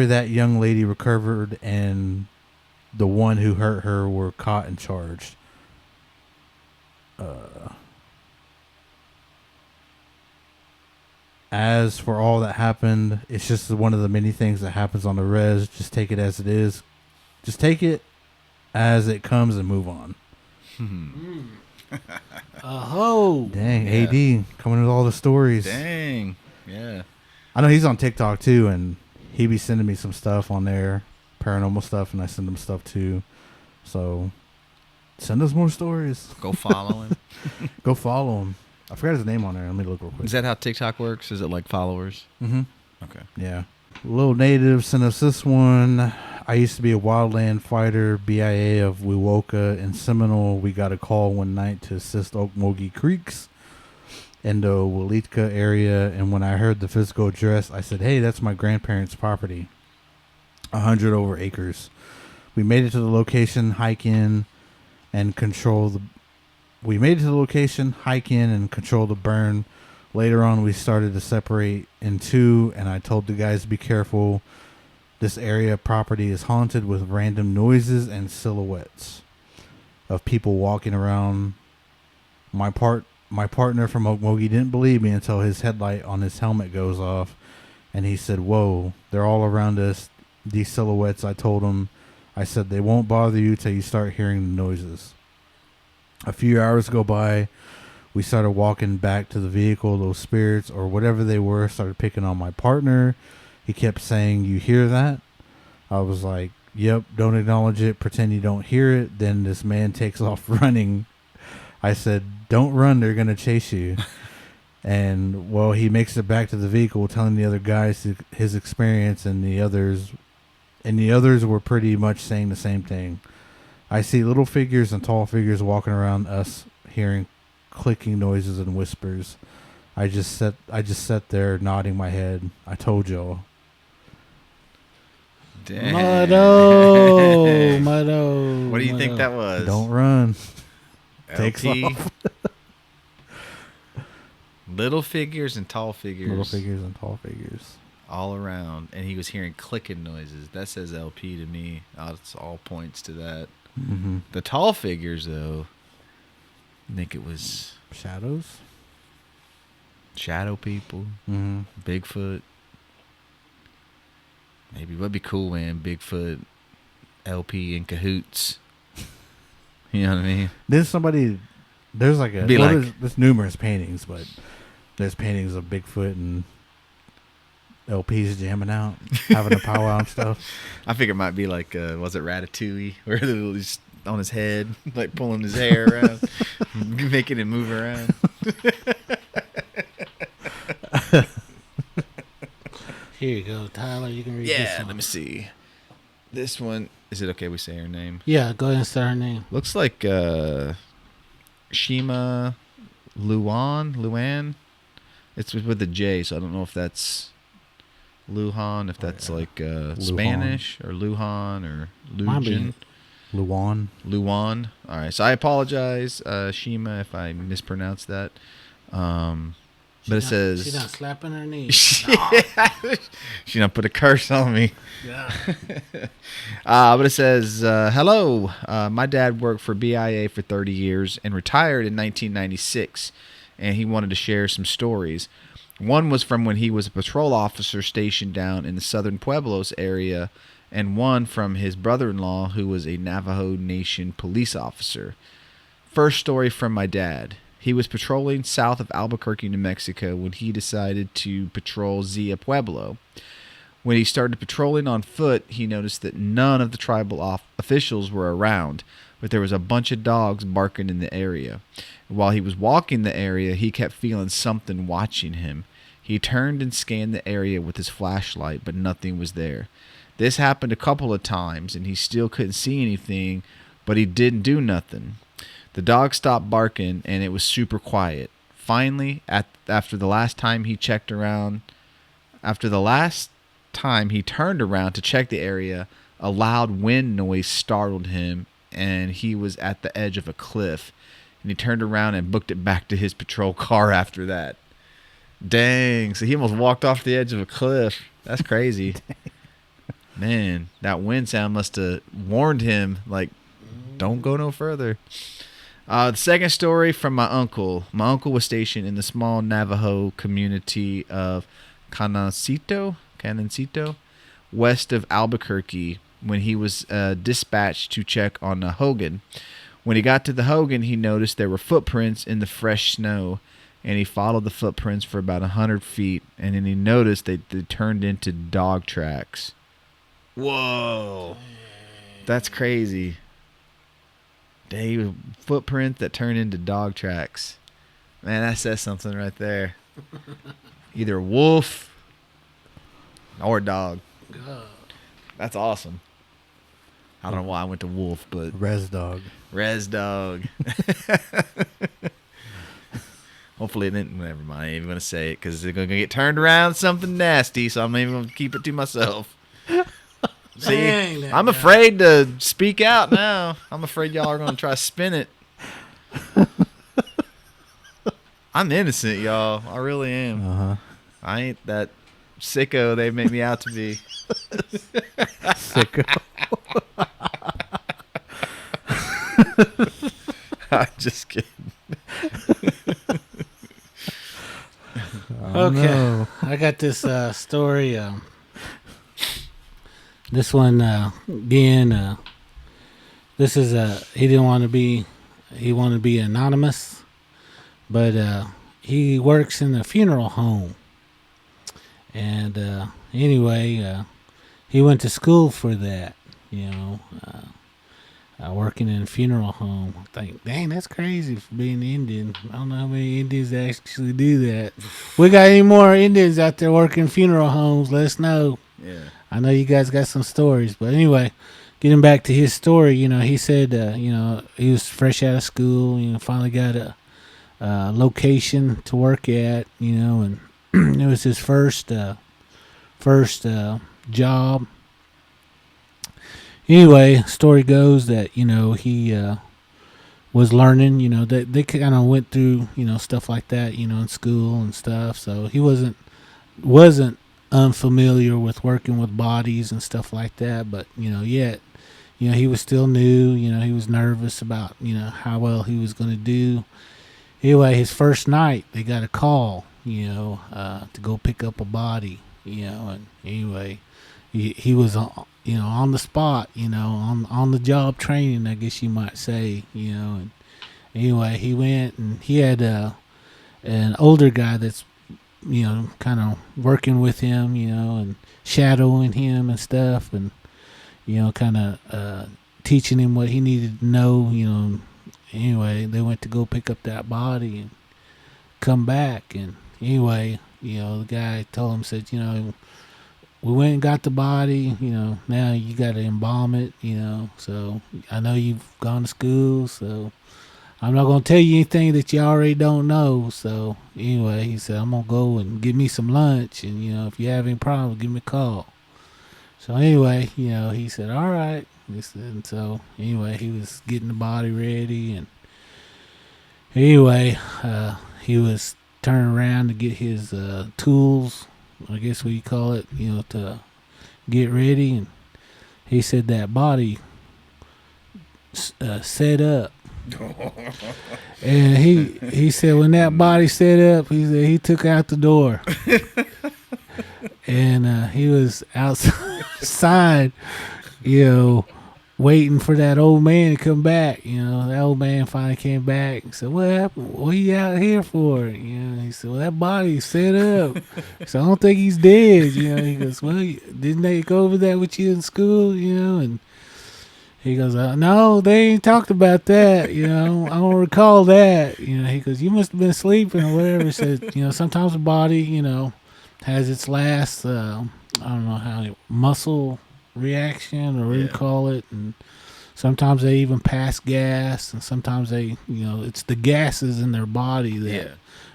that young lady recovered and the one who hurt her were caught and charged. As for all that happened, it's just one of the many things that happens on the res. Just take it as it is. Just take it as it comes and move on. Oh, dang, Yeah. AD coming with all the stories. Dang. Yeah. I know he's on TikTok too, and he be sending me some stuff on there, paranormal stuff, and I send him stuff too. So send us more stories. Go follow him. Go follow him. I forgot his name on there. Let me look real quick. Is that how TikTok works? Is it like followers? Mm-hmm. Okay. Yeah. Little Native sent us this one. I used to be a wildland fighter, BIA of Wewoka and Seminole. We got a call one night to assist Okmulgee Creeks in the Walitka area. And when I heard the physical address, I said, hey, that's my grandparents' property. 100 over acres. We made it to the location, hike in, and control the... We made it to the location, hike in, and control the burn. Later on, we started to separate in two, and I told the guys to be careful. This area property is haunted with random noises and silhouettes of people walking around. My partner from Okmulgee didn't believe me until his headlight on his helmet goes off, and he said, whoa, they're all around us. These silhouettes, I told him, I said, they won't bother you till you start hearing the noises. A few hours go by. We started walking back to the vehicle. Those spirits or whatever they were started picking on my partner. He kept saying, you hear that? I was like, yep, don't acknowledge it. Pretend you don't hear it. Then this man takes off running. I said, don't run. They're going to chase you. And, well, he makes it back to the vehicle telling the other guys his experience, and the others were pretty much saying the same thing. I see little figures and tall figures walking around us, hearing clicking noises and whispers. I just sat there nodding my head. I told y'all. Dang. Muddo. What do you think that was? Don't run. LP? Takes off. Little figures and tall figures. Little figures and tall figures. All around. And he was hearing clicking noises. That says LP to me. It's all points to that. Mm-hmm. The tall figures, though, I think it was Shadows. shadow people, Mm-hmm. Bigfoot. Maybe what'd be cool, man? Bigfoot, LP in cahoots. You know what I mean? There's like there's numerous paintings, but there's paintings of Bigfoot and LPs jamming out, having a powwow and stuff. I think it might be like, was it Ratatouille? Where he's on his head, like pulling his hair around, making it move around. Here you go, Tyler. You can read this Yeah, one. let me see. This one, is it okay we say her name? Yeah, go ahead and say her name. Looks like Shima Luan. It's with a J, so I don't know if that's Luhan, if that's like Spanish or Luhan or Might be. Lujan. Luan. All right, so I apologize, Shima, if I mispronounced that. But it says she's not slapping her knee. she done put a curse on me. Yeah. But it says, hello, my dad worked for BIA for 30 years and retired in 1996, and he wanted to share some stories. One was from when he was a patrol officer stationed down in the southern Pueblos area, and one from his brother-in-law who was a Navajo Nation police officer. First story from my dad. He was patrolling south of Albuquerque, New Mexico, when he decided to patrol Zia Pueblo. When he started patrolling on foot, he noticed that none of the tribal officials were around, but there was a bunch of dogs barking in the area. While he was walking the area, he kept feeling something watching him. He turned and scanned the area with his flashlight, but nothing was there. This happened a couple of times, and he still couldn't see anything, but he didn't do nothing. The dog stopped barking, and it was super quiet. Finally, after the last time he turned around to check the area, a loud wind noise startled him, and he was at the edge of a cliff. And he turned around and booked it back to his patrol car after that. Dang. So he almost walked off the edge of a cliff. That's crazy. Man, that wind sound must have warned him, like, don't go no further. The second story from my uncle. My uncle was stationed in the small Navajo community of Canoncito, west of Albuquerque, when he was dispatched to check on a hogan. When he got to the hogan, he noticed there were footprints in the fresh snow, and he followed the footprints for about 100 feet, and then he noticed they turned into dog tracks. Whoa. That's crazy. Footprints that turn into dog tracks. Man, that says something right there. Either wolf or dog. That's awesome. I don't know why I went to wolf, but Res dog. Hopefully it didn't. Never mind. I ain't even going to say it because they're going to get turned around something nasty, so I'm even going to keep it to myself. See, I'm afraid to speak out now. I'm afraid y'all are going to try to spin it. I'm innocent, y'all. I really am. Uh-huh. I ain't that sicko they make me out to be. Sicko. I'm just kidding. Okay, No. I got this story. This one again. This is he didn't want to be. He wanted to be anonymous, but he works in the funeral home. And anyway, he went to school for that. You know, working in a funeral home. I think, dang, that's crazy for being Indian. I don't know how many Indians actually do that. We got any more Indians out there working funeral homes? Let us know. Yeah. I know you guys got some stories, but anyway, getting back to his story, you know, he said, you know, he was fresh out of school, you know, finally got a location to work at, you know, and it was his first job. Anyway, story goes that, you know, he was learning, you know, they kind of went through, you know, stuff like that, you know, in school and stuff. So he wasn't unfamiliar with working with bodies and stuff like that, but you know, yet, you know, he was still new. You know, he was nervous about, you know, how well he was going to do. Anyway, his first night, they got a call, you know, to go pick up a body, you know, and anyway, he was, you know, on the spot, you know, on the job training, I guess you might say, you know, and anyway, he went and he had an older guy that's, you know, kind of working with him, you know, and shadowing him and stuff, and you know, kind of teaching him what he needed to know, you know. Anyway, they went to go pick up that body and come back, and anyway, you know, the guy told him, said, you know, we went and got the body, you know, now you got to embalm it, you know, so I know you've gone to school, so I'm not going to tell you anything that you already don't know. So anyway, he said, I'm going to go and get me some lunch. And, you know, if you have any problems, give me a call. So anyway, you know, he said, all right. He said, and so anyway, he was getting the body ready. And anyway, he was turning around to get his tools, I guess what you call it, you know, to get ready. And he said that body set up. And he said when that body set up, he said he took out the door. And he was outside, you know, waiting for that old man to come back. You know, that old man finally came back and said, what happened? What are you out here for? You know, he said, well, that body's set up. So I don't think he's dead. You know, he goes, well, didn't they go over that with you in school? You know, and he goes, no, they ain't talked about that. You know, I don't recall that. You know, he goes, you must have been sleeping or whatever. He said, you know, sometimes the body, you know, has its last, I don't know how, muscle reaction or what you call it. And sometimes they even pass gas, and sometimes they, you know, it's the gases in their body that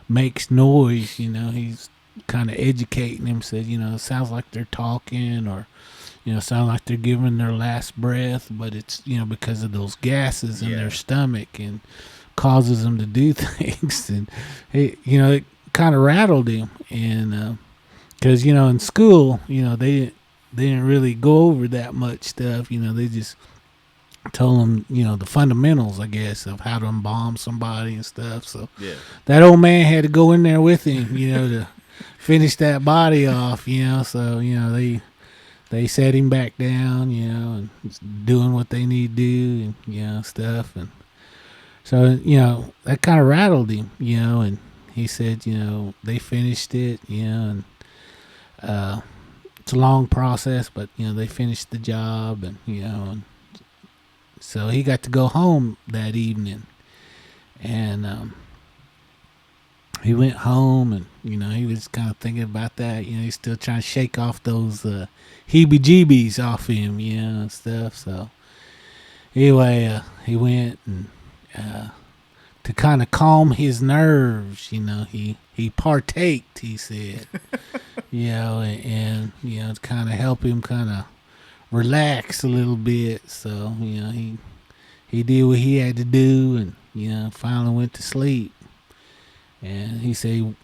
makes noise. You know, he's kind of educating him, said, you know, it sounds like they're talking, or, you know, sound like they're giving their last breath, but it's, you know, because of those gases in their stomach and causes them to do things. And, you know, kind of rattled him, and because in school, they didn't really go over that much stuff. They just told him, the fundamentals, I guess, of how to bomb somebody and stuff. So Yeah. that old man had to go in there with him, to finish that body off. So they set him back down, and doing what they need to do, and stuff, and so that kind of rattled him, and he said, they finished it, and it's a long process, but they finished the job, and so he got to go home that evening, and he went home, and he was kind of thinking about that. He's still trying to shake off those heebie-jeebies off him, and stuff. So anyway, he went, and to kind of calm his nerves, he partaked, he said, and to kind of help him kind of relax a little bit. So he did what he had to do, and finally went to sleep. And he said he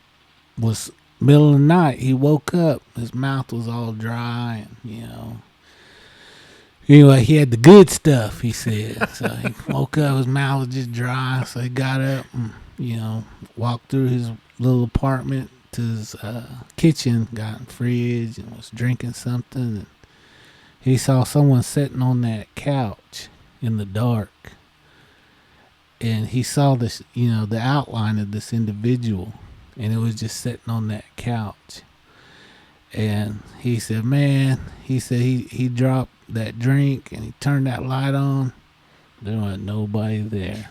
was middle of the night. He woke up. His mouth was all dry, and anyway, he had the good stuff. He said. So he woke up. His mouth was just dry. So he got up and walked through his little apartment to his kitchen, got in the fridge, and was drinking something. And he saw someone sitting on that couch in the dark. And he saw this, the outline of this individual, and it was just sitting on that couch. And he said, man, he dropped that drink and he turned that light on. There wasn't nobody there.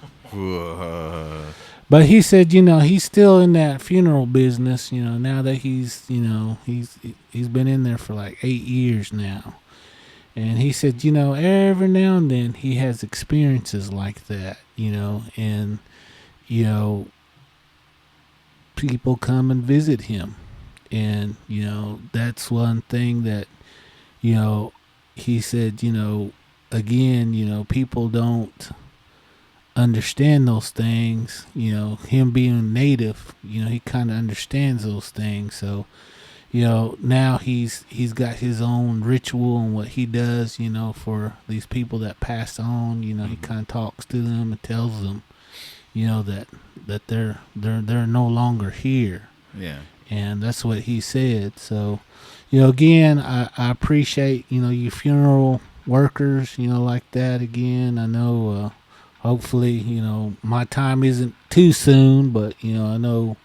But he said, he's still in that funeral business, now that he's been in there for like 8 years now. And he said, every now and then he has experiences like that, and, people come and visit him. And, that's one thing that, he said, again, people don't understand those things. Him being native, he kind of understands those things. So, now he's got his own ritual and what he does, for these people that pass on. He kind of talks to them and tells them, that they're no longer here. Yeah. And that's what he said. So, again, I appreciate, you funeral workers, like that. Again, I know, hopefully, my time isn't too soon, but, I know,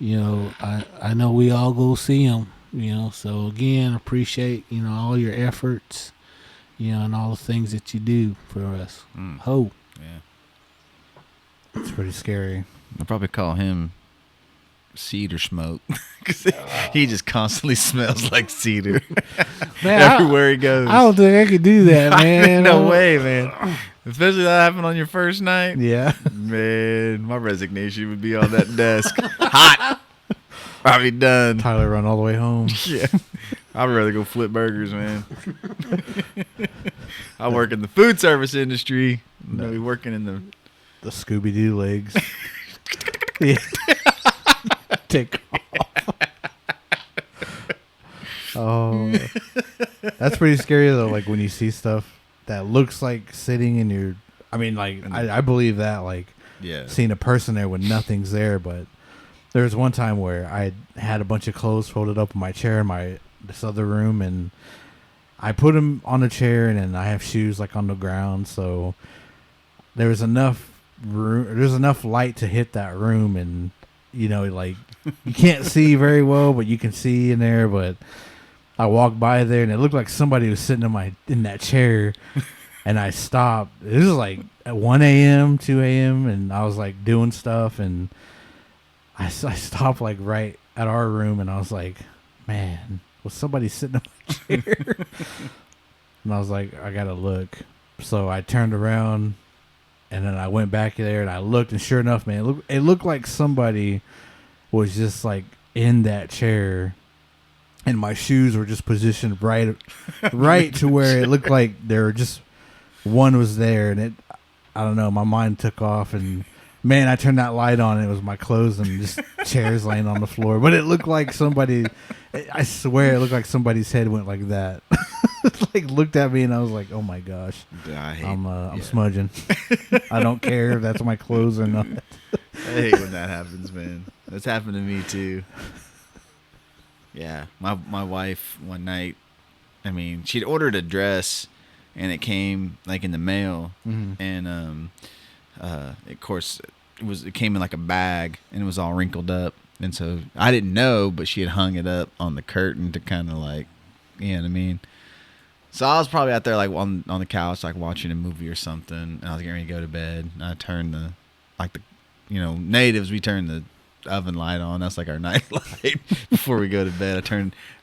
I know we all go see him, so again, appreciate, all your efforts, and all the things that you do for us. Ho. Yeah. It's pretty scary. I'll probably call him cedar smoke because he just constantly smells like cedar. Man, everywhere he goes. I don't think I could do that, man. No way, man. Especially that happened on your first night. Yeah. Man, my resignation would be on that desk. Hot. I'll be done. Tyler run all the way home. Yeah. I'd rather go flip burgers, man. I work in the food service industry. No. Be working in the Scooby-Doo legs. Yeah. Take off. Oh, that's pretty scary though. Like when you see stuff that looks like sitting in your, I believe that, like, seeing a person there when nothing's there. But there was one time where I had a bunch of clothes folded up in my chair in this other room, and I put them on a chair, and then I have shoes like on the ground, so there was enough room. There's enough light to hit that room, and like you can't see very well, but you can see in there. But I walked by there, and it looked like somebody was sitting in that chair, and I stopped. It was like at 1 a.m., 2 a.m., and I was like doing stuff, and I stopped like right at our room, and I was like, man, was somebody sitting in my chair? And I was like, I gotta look. So I turned around, and then I went back there, and I looked, and sure enough, man, it looked like somebody was just like in that chair, and my shoes were just positioned right to where it looked like there were just one was there, and I don't know, my mind took off, and Man, I turned that light on and it was my clothes and just chairs laying on the floor. But it looked like somebody, I swear it looked like somebody's head went like that. Like looked at me and I was like, oh my gosh. I'm smudging. I don't care if that's my clothes or not. I hate when that happens, man. That's happened to me too. Yeah, my wife one night, I mean, she'd ordered a dress and it came like in the mail, and of course it came in like a bag and it was all wrinkled up, and so I didn't know, but she had hung it up on the curtain to kind of like, you know what I mean. So I was probably out there like on the couch like watching a movie or something, and I was getting ready to go to bed, and I turned the natives, we turn the oven light on. That's like our night light before we go to bed.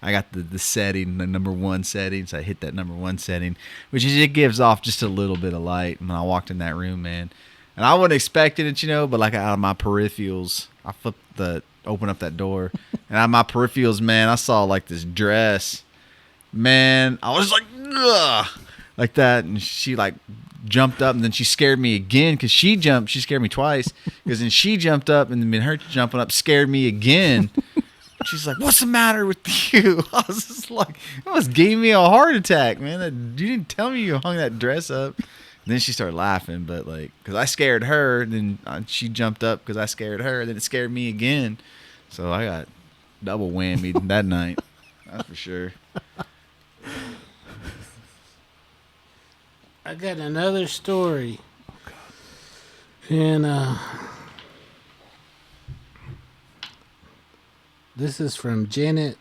I got the setting, the number 1 setting, so I hit that number 1 setting, which is, it gives off just a little bit of light. When I walked in that room, man, and I wasn't expecting it, but like out of my peripherals, I opened up that door, and out of my peripherals, man, I saw like this dress, man. I was like, ugh, like that, and she like jumped up, and then she scared me again because she scared me twice, because then she jumped up, and then her jumping up scared me again. She's like, what's the matter with you? I was just like, it almost gave me a heart attack, man. You didn't tell me you hung that dress up. And then she started laughing, but like, because I scared her, then she jumped up because I scared her, then it scared me again. So I got double whammy that night. That's for sure. I got another story. And this is from Janet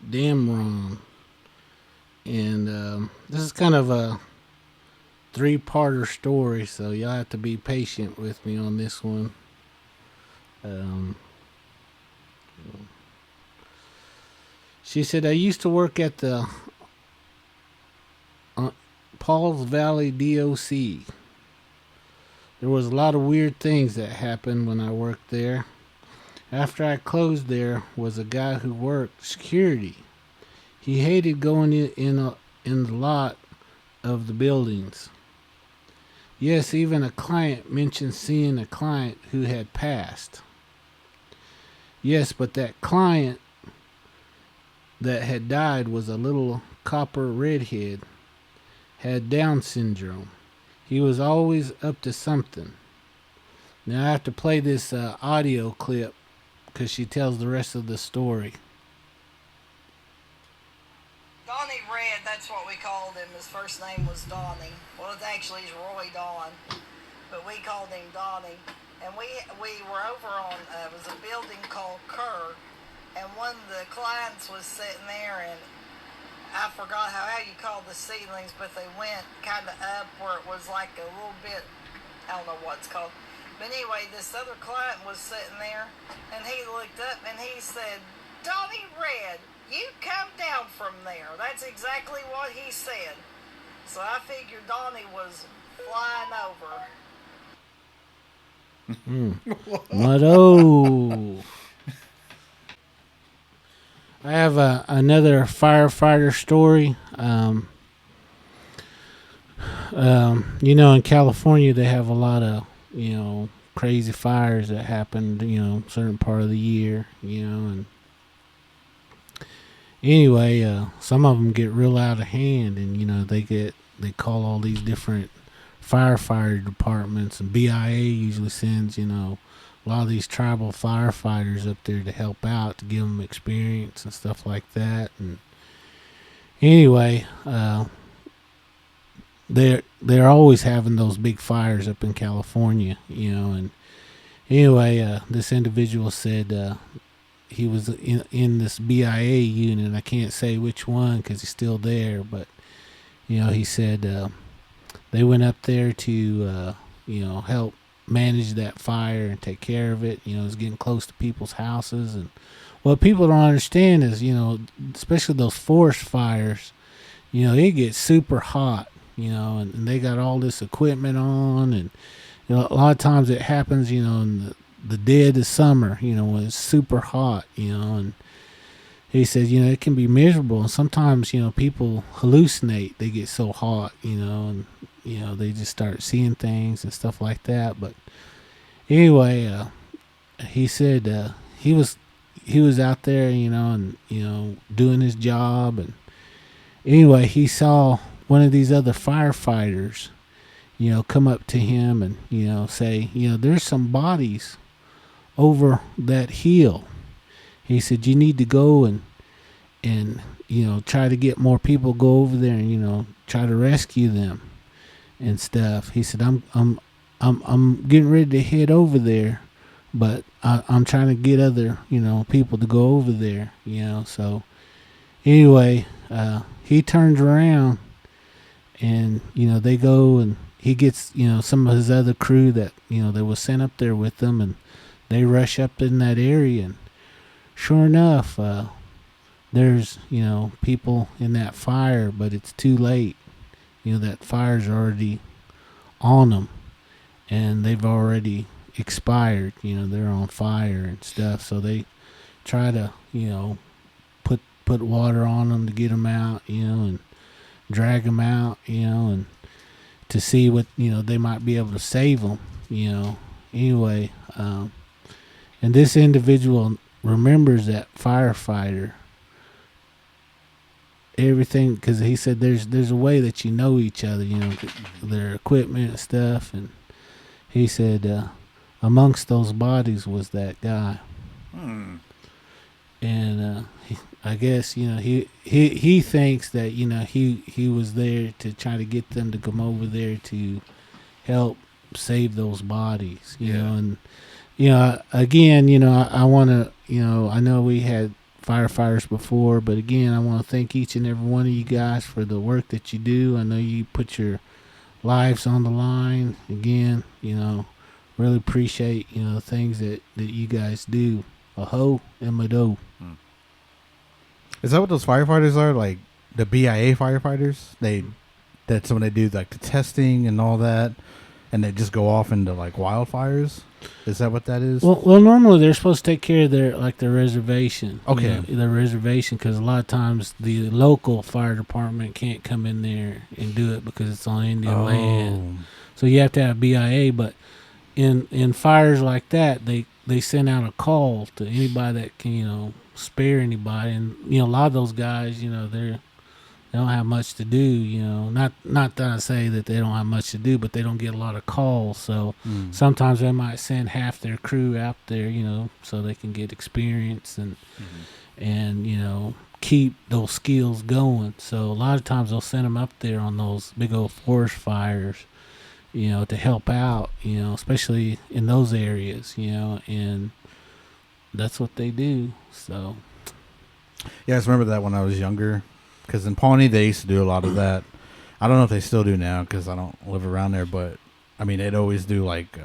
Damron. And this is kind of a 3-parter story, so y'all have to be patient with me on this one. She said, I used to work at the Pauls Valley DOC. There was a lot of weird things that happened when I worked there. After I closed there was a guy who worked security. He hated going in the lot of the buildings. Yes, even a client mentioned seeing a client who had passed. Yes, but that client that had died was a little copper redhead, had Down syndrome. He was always up to something. Now I have to play this audio clip because she tells the rest of the story. Donnie Red, that's what we called him. His first name was Donnie. Well, it actually is Roy Don, but we called him Donnie. And we were over on, it was a building called Kerr, and one of the clients was sitting there, and I forgot how you call the ceilings, but they went kind of up where it was like a little bit, I don't know what it's called. But anyway, this other client was sitting there, and he looked up and he said, Donnie Red, you come down from there. That's exactly what he said. So I figured Donnie was flying over. What? I have another firefighter story. In California they have a lot of, crazy fires that happen, certain part of the year, and anyway, some of them get real out of hand, and, they call all these different firefighter departments, and BIA usually sends, a lot of these tribal firefighters up there to help out, to give them experience and stuff like that. And anyway, they're always having those big fires up in California, and anyway, this individual said he was in this BIA unit. I can't say which one because he's still there, but he said they went up there to help manage that fire and take care of it. It's getting close to people's houses, and what people don't understand is, especially those forest fires, it gets super hot, and they got all this equipment on, and a lot of times it happens, in the dead of summer, when it's super hot, and he says, it can be miserable, and sometimes, people hallucinate. They get so hot, and they just start seeing things and stuff like that. But Anyway, he said he was out there, and doing his job, and anyway, he saw one of these other firefighters, come up to him and say, there's some bodies over that hill. He said you need to go and try to get more people go over there and try to rescue them and stuff. He said I'm getting ready to head over there, but I'm trying to get other people to go over there. So anyway, he turns around and they go, and he gets some of his other crew that that was sent up there with them, and they rush up in that area, and sure enough, there's people in that fire, but it's too late. That fire's already on them, and they've already expired. They're on fire and stuff. So they try to put water on them to get them out, and drag them out, and to see what they might be able to save them. Anyway, and this individual remembers that firefighter, everything, because he said there's a way that each other, their equipment and stuff, and he said amongst those bodies was that guy. And I guess he thinks that he was there to try to get them to come over there to help save those bodies, and again, I want to, I know we had firefighters before, but again, I want to thank each and every one of you guys for the work that you do. I know you put your lives on the line. Again, really appreciate, the things that you guys do. Aho and Mado. Is that what those firefighters are? Like the BIA firefighters? That's when they do like the testing and all that, and they just go off into like wildfires? Is that what that is? Well, normally they're supposed to take care of their reservation. Okay. Their reservation, because a lot of times the local fire department can't come in there and do it because it's on Indian land. So you have to have BIA. But in fires like that, they send out a call to anybody that can spare anybody, and a lot of those guys they don't have much to do, not that I say that they don't have much to do, but they don't get a lot of calls. So sometimes they might send half their crew out there, so they can get experience and keep those skills going. So a lot of times they'll send them up there on those big old forest fires, to help out, especially in those areas, and that's what they do. So yeah, I just remember that when I was younger. Because in Pawnee, they used to do a lot of that. I don't know if they still do now because I don't live around there. But, I mean, they'd always do, like,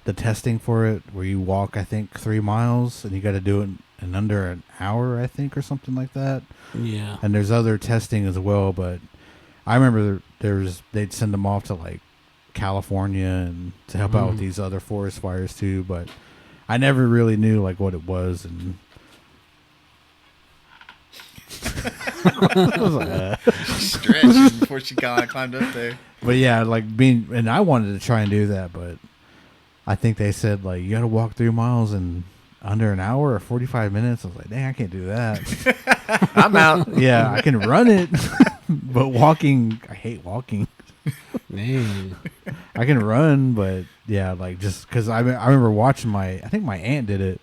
the testing for it where you walk, I think, 3 miles. And you got to do it in under an hour, I think, or something like that. Yeah. And there's other testing as well. But I remember they'd send them off to, like, California and to help out with these other forest fires, too. But I never really knew, like, what it was. And stretching before she climbed up there. But yeah, and I wanted to try and do that, but I think they said like you got to walk 3 miles in under an hour or 45 minutes. I was like, dang, I can't do that. I'm out. Yeah, I can run it, but walking, I hate walking. Man. I can run, but yeah, like just because I remember watching I think my aunt did it,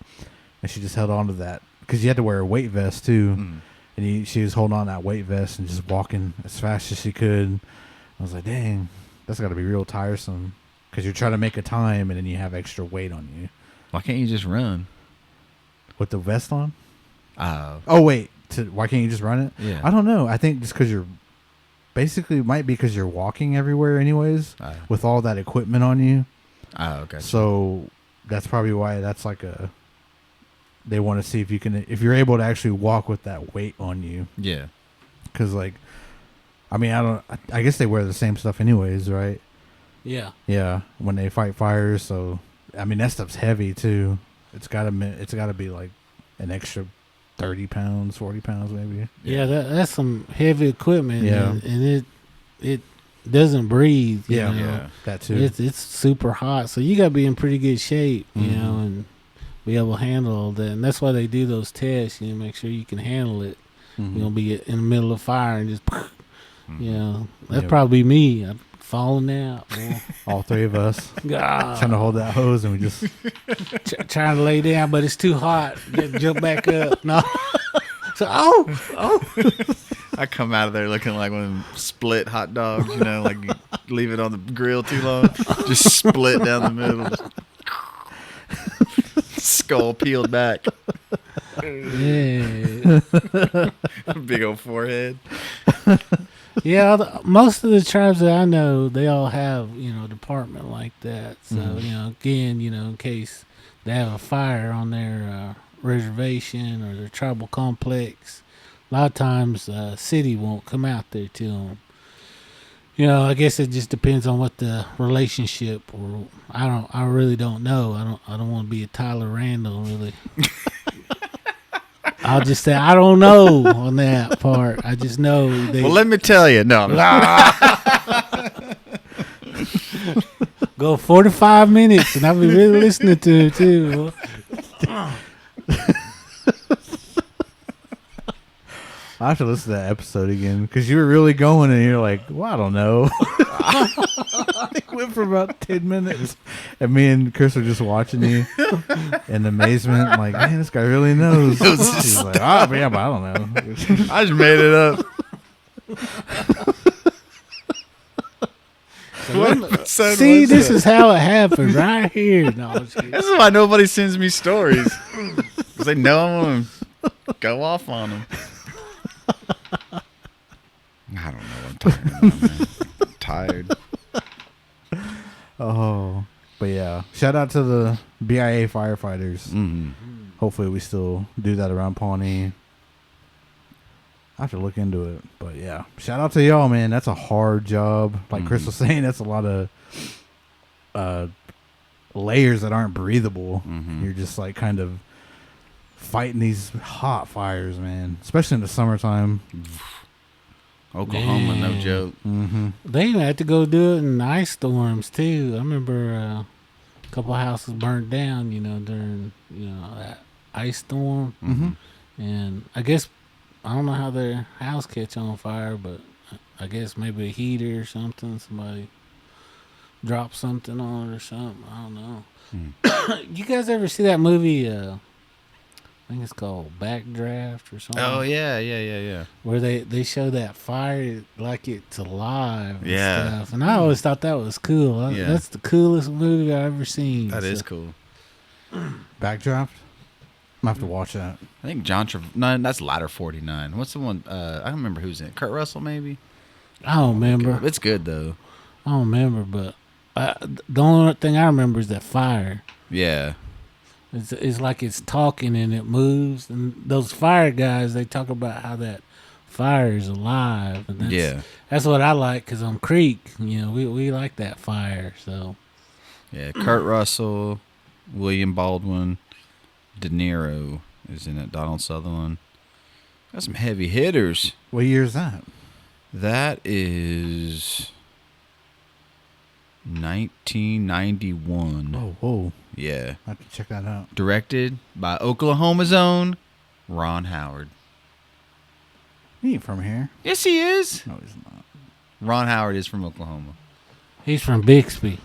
and she just held on to that because you had to wear a weight vest too. And she was holding on to that weight vest and just walking as fast as she could. I was like, dang, that's got to be real tiresome because you're trying to make a time and then you have extra weight on you. Why can't you just run? With the vest on? Oh, wait. Why can't you just run it? Yeah. I don't know. I think just because basically it might be because you're walking everywhere anyways with all that equipment on you. Oh, okay. So that's probably why that's like they want to see if you're able to actually walk with that weight on you. Yeah. Because I guess they wear the same stuff anyways, right? Yeah. Yeah. When they fight fires. So, I mean, that stuff's heavy too. It's gotta be like an extra 30 pounds, 40 pounds maybe. Yeah, that's some heavy equipment. Yeah. And it doesn't breathe. You Yeah, know? Yeah. that too. It's super hot, so you gotta be in pretty good shape, you Mhm. know, and be able to handle all that. And that's why they do those tests. You know, make sure you can handle it. Mhm. You don't be in the middle of fire and just, you know, that'd Yeah. probably me. I'm falling out. Boy. All three of us God. trying to hold that hose, and we just Trying to lay down, but it's too hot. Get jump back up. No. So I come out of there looking like one of them split hot dogs, you know, like you leave it on the grill too long, just split down the middle, just skull peeled back, yeah. big old forehead. Yeah, most of the tribes that I know, they all have, you know, a department like that. So, Mhm. you know, again, you know, in case they have a fire on their reservation or their tribal complex, a lot of times city won't come out there to them. You know, I guess it just depends on what the relationship, or I really don't know. I don't want to be a Tyler Randall, really. I'll just say I don't know on that part. I just know they Well, let me tell you, no, go 45 minutes, and I'll be really listening to it too. I have to listen to that episode again because you were really going, and you're like, "Well, I don't know." It went for about 10 minutes, and me and Chris were just watching you in amazement. I'm like, man, this guy really knows. He's like, oh, yeah, but I don't know. I just made it up. What episode See, was this that? is how it happened right here. No, I'm just kidding. This is why nobody sends me stories, because they know I'm gonna go off on them. I don't know what I'm talking about, man. I'm tired. Oh, but yeah, shout out to the BIA firefighters. Mm-hmm. Hopefully, we still do that around Pawnee. I have to look into it, but yeah, shout out to y'all, man. That's a hard job. Like Chris was saying, that's a lot of layers that aren't breathable. Mm-hmm. You're just like kind of fighting these hot fires, man. Especially in the summertime. Oklahoma, no Man. joke. Mm-hmm. They even had to go do it in ice storms too. I remember a couple houses burnt down, you know, during that ice storm. Mm-hmm. And I guess I don't know how their house catch on fire, but I guess maybe a heater or something. Somebody dropped something on it or something. I don't know. You guys ever see that movie? I think it's called Backdraft or something. Oh yeah. Where they show that fire like it's alive. And Yeah. stuff. And I always thought that was cool. Yeah. That's the coolest movie I've ever seen. That is So- cool. Backdraft. I'm gonna have to watch that. I think No, that's Ladder 49. What's the one? I don't remember who's in it. Kurt Russell, maybe. I don't remember. It's good though. I don't remember, but the only thing I remember is that fire. Yeah. It's like it's talking and it moves. And those fire guys, they talk about how that fire is alive. And that's what I like because on Creek, you know, we like that fire. So Yeah. Kurt Russell, William Baldwin, De Niro is in it. Donald Sutherland. Got some heavy hitters. What year is that? That is 1991. Whoa. Yeah. I have to check that out. Directed by Oklahoma's own Ron Howard. He ain't from here. Yes, he is. No, he's not. Ron Howard is from Oklahoma. he's from Bixby.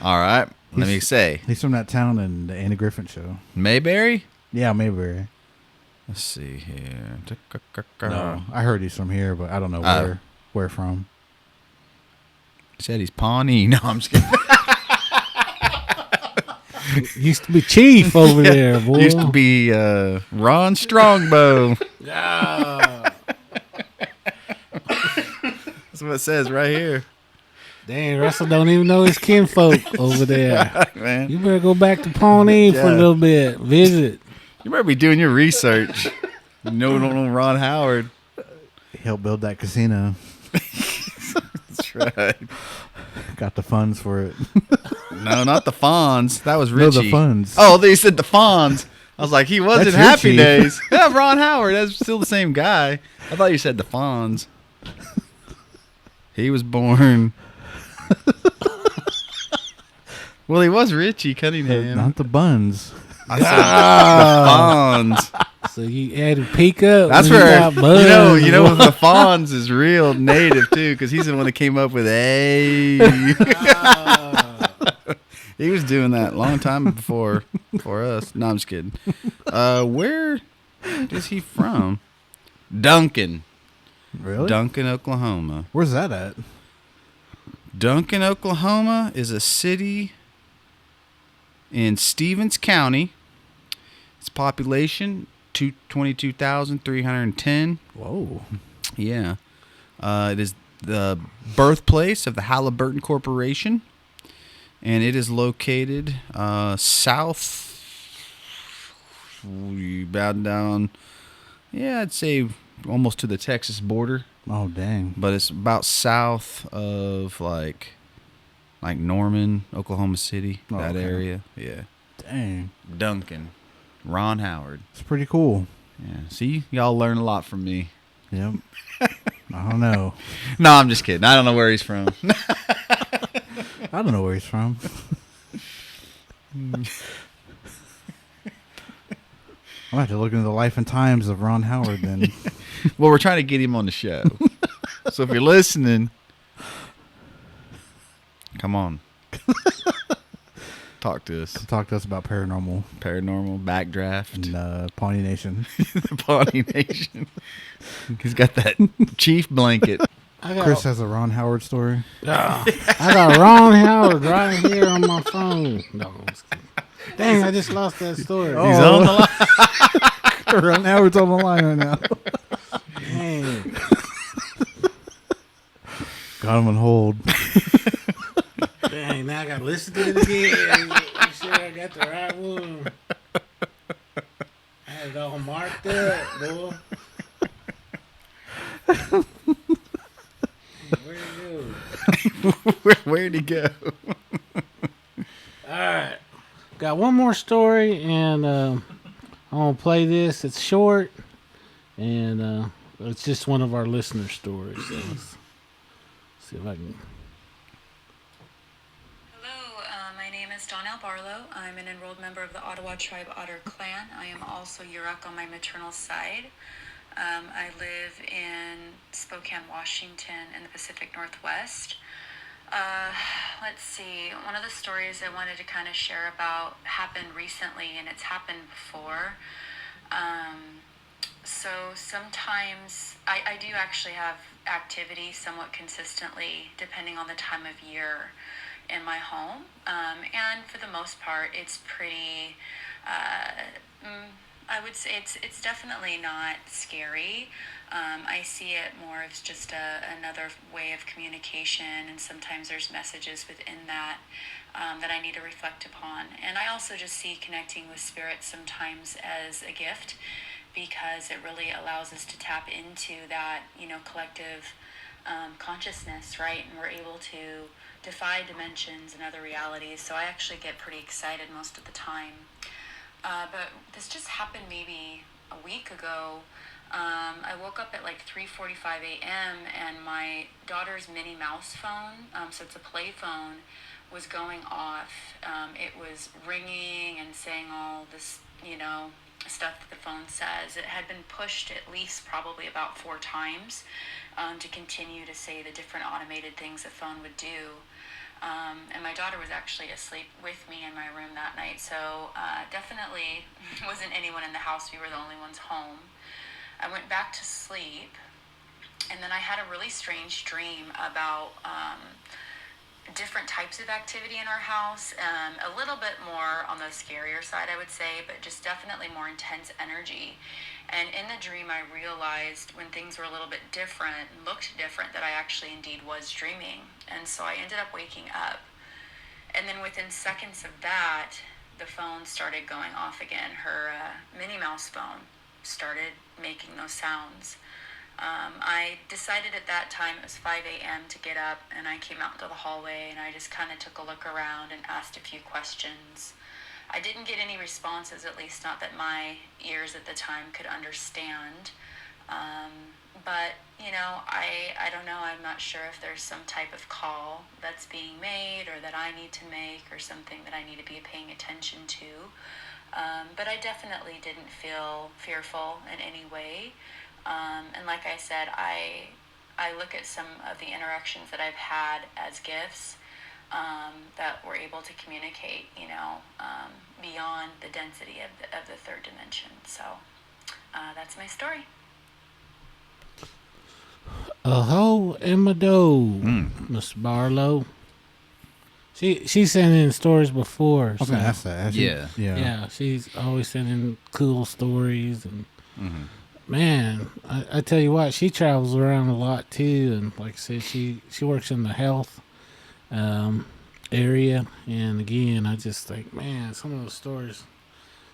All right. Let me say. He's from that town in the Andy Griffin show. Mayberry? Yeah, maybe. Let's see here. No, I heard he's from here, but I don't know where from. Said he's Pawnee. No, I'm just kidding. Used to be chief over there, boy. Used to be Ron Strongbow. Ah, That's what it says right here. dang, Russell don't even know his kinfolk over there. Man. You better go back to Pawnee for a Yeah. little bit. Visit. You better be doing your research. You don't know Ron Howard. He helped build that casino. That's right. Got the funds for it. No, not the Fonz. That was No, Richie. the funds. Oh, they said the Fonz. I was like, he was That's in your Happy chief. Days. Yeah, Ron Howard. That's still the same guy. I thought you said the Fonz. He was born. Well, he was Richie Cunningham. Not the buns. I said the Fonz. So you had to peek up. That's when where got buzzed. you know the Fonz is real native too, because he's the one that came up with a. He was doing that a long time before us. No, I'm just kidding. Where is he from? Duncan. Really? Duncan, Oklahoma. Where's that at? Duncan, Oklahoma is a city in Stevens County. Its population 22,310. Whoa. Yeah. It is the birthplace of the Halliburton Corporation, and it is located south, about down, I'd say almost to the Texas border. Oh, dang. But it's about south of like Norman, Oklahoma City, Oh, that okay. area. Yeah. Dang. Duncan. Ron Howard. It's pretty cool. Yeah. See, y'all learn a lot from me. Yep. I don't know. No, I'm just kidding. I don't know where he's from. I don't know where he's from. I'm going to have to look into the life and times of Ron Howard then. Well, we're trying to get him on the show. So if you're listening, come on. Talk to us. Talk to us about paranormal Paranormal, Backdraft, and Pawnee Nation. the Pawnee Nation. He's got that chief blanket. Chris has a Ron Howard story. I got Ron Howard right here on my phone. No, I'm just kidding. Dang, I just lost that story. Oh. He's on the line. Ron Howard's on the line right now. Dang. Got him on hold. Dang, now I got to listen to it again. Make sure I got the right one. I had it all marked up, boy. Where'd it go? Where'd he go? All right. Got one more story, and I'm going to play this. It's short, and it's just one of our listener stories. So let's see if I can. Hello, my name is Donnell Barlow. I'm an enrolled member of the Ottawa Tribe Otter Clan. I am also Yurok on my maternal side. I live in Spokane, Washington in the Pacific Northwest. Let's see, one of the stories I wanted to kind of share about happened recently, and it's happened before. So sometimes I do actually have activity somewhat consistently depending on the time of year in my home. And for the most part, it's pretty, I would say it's definitely not scary. I see it more as just another way of communication, and sometimes there's messages within that that I need to reflect upon. And I also just see connecting with spirit sometimes as a gift, because it really allows us to tap into that, collective consciousness, right? And we're able to defy dimensions and other realities. So I actually get pretty excited most of the time. But this just happened maybe a week ago. I woke up at like 3:45 a.m. and my daughter's Minnie Mouse phone, so it's a play phone, was going off. It was ringing and saying all this, stuff that the phone says. It had been pushed at least probably about 4 times to continue to say the different automated things the phone would do. And my daughter was actually asleep with me in my room that night, so definitely wasn't anyone in the house. We were the only ones home. I went back to sleep, and then I had a really strange dream about different types of activity in our house, a little bit more on the scarier side, I would say, but just definitely more intense energy. And in the dream, I realized when things were a little bit different, looked different, that I actually indeed was dreaming. And so I ended up waking up. And then within seconds of that, the phone started going off again. Her Minnie Mouse phone started making those sounds. I decided at that time, it was 5 a.m. to get up, and I came out into the hallway, and I just kind of took a look around and asked a few questions. I didn't get any responses, at least not that my ears at the time could understand. But, I don't know. I'm not sure if there's some type of call that's being made or that I need to make or something that I need to be paying attention to. But I definitely didn't feel fearful in any way. And like I said, I look at some of the interactions that I've had as gifts that were able to communicate, beyond the density of the third dimension. So that's my story. A hoe and a doe, Miss Barlow. She sent in stories before. I was gonna ask that. Yeah. Yeah, she's always sending cool stories, and man, I tell you what, she travels around a lot too, and like I said, she works in the health area, and again, I just think, man, some of those stories.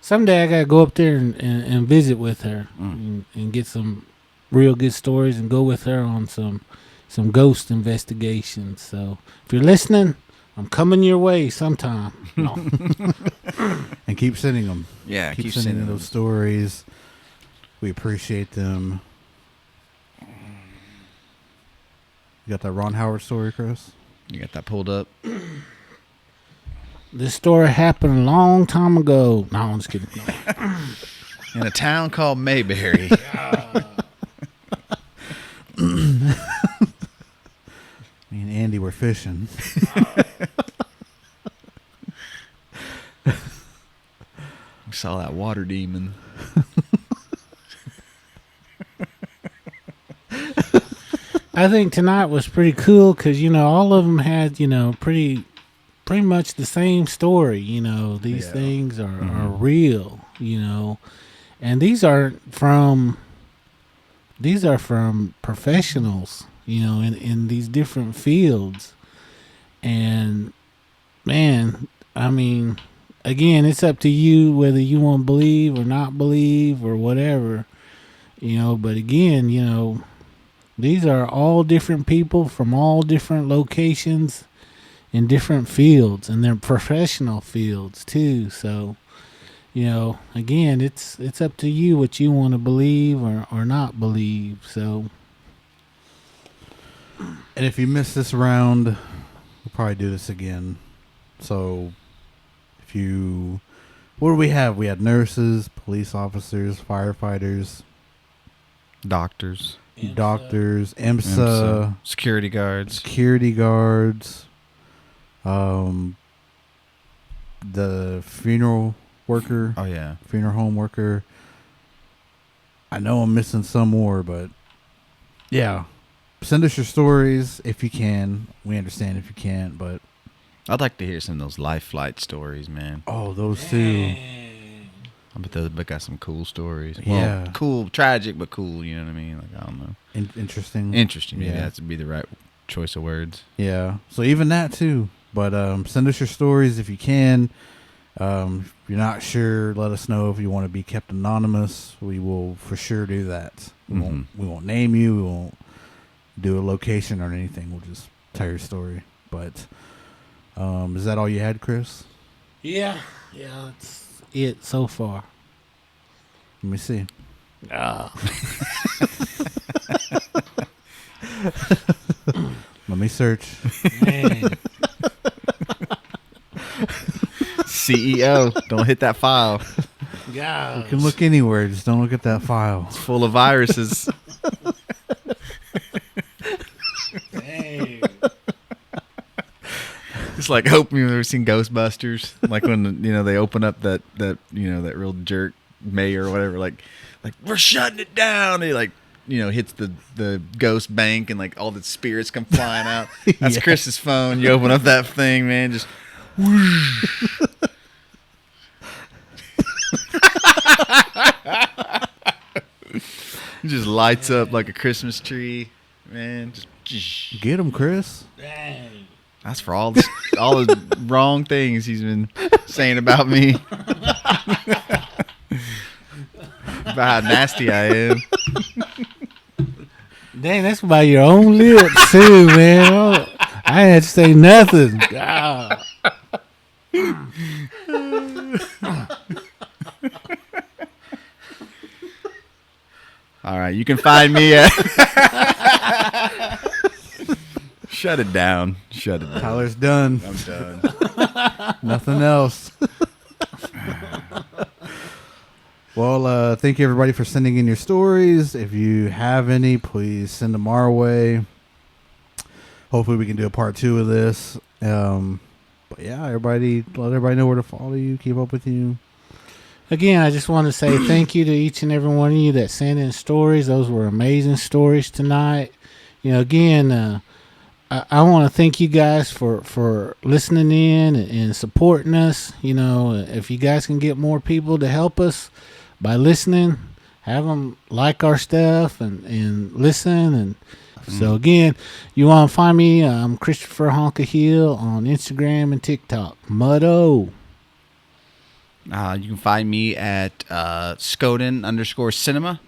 Someday I gotta go up there and visit with her and get some real good stories and go with her on some ghost investigations. So if you're listening, I'm coming your way sometime. No. And keep sending them. Yeah, keep sending those stories. We appreciate them. You got that Ron Howard story, Chris? You got that pulled up? This story happened a long time ago. No, I'm just kidding. No. In a town called Mayberry. Me and Andy were fishing. We saw that water demon. I think tonight was pretty cool because, all of them had, pretty much the same story. These things are real, and these are from professionals, in these different fields. And man, I mean, again, it's up to you whether you want to believe or not believe or whatever, but again, these are all different people from all different locations in different fields, and they're professional fields too. So, again, it's up to you what you want to believe or not believe. So, and if you missed this round, we'll probably do this again. So, what do we have? We had nurses, police officers, firefighters, Doctors, EMSA, security guards, the funeral worker. Oh yeah, funeral home worker. I know I'm missing some more, but yeah, send us your stories if you can. We understand if you can't, but I'd like to hear some of those life flight stories, man. Oh, those too. I bet they got some cool stories. Yeah. Well, cool, tragic, but cool. You know what I mean? Like, I don't know. Interesting. Interesting. Maybe that would be the right choice of words. Yeah. So even that too. But send us your stories if you can. If you're not sure, let us know if you want to be kept anonymous. We will for sure do that. We won't name you. We won't do a location or anything. We'll just tell your story. But is that all you had, Chris? Yeah. That's it so far. Let me see. Let me search. Man. CEO, don't hit that file. Yeah. You can look anywhere, just don't look at that file. It's full of viruses. Hey. It's like hoping you've ever seen Ghostbusters, like when they open up that that real jerk mayor or whatever, like we're shutting it down. And he hits the ghost bank and like all the spirits come flying out. That's Chris's phone. You open up that thing, man, just. It just lights up like a Christmas tree, man. Just get him, Chris. Dang. That's for all the wrong things he's been saying about me. About how nasty I am. Dang, that's by your own lips too, man. I had to say nothing. God. All right, you can find me at. Shut it down. Shut it down. Tyler's done. I'm done. Nothing else. Well, thank you everybody for sending in your stories. If you have any, please send them our way. Hopefully we can do a part 2 of this. But yeah, everybody, let everybody know where to follow you, keep up with you. Again, I just want to say thank you to each and every one of you that sent in stories. Those were amazing stories tonight. Again, I want to thank you guys for listening in and supporting us. If you guys can get more people to help us by listening, have them like our stuff and listen. And so again, you want to find me, I'm Christopher Honka Hill on Instagram and TikTok. Muddo. You can find me at Skoden_cinema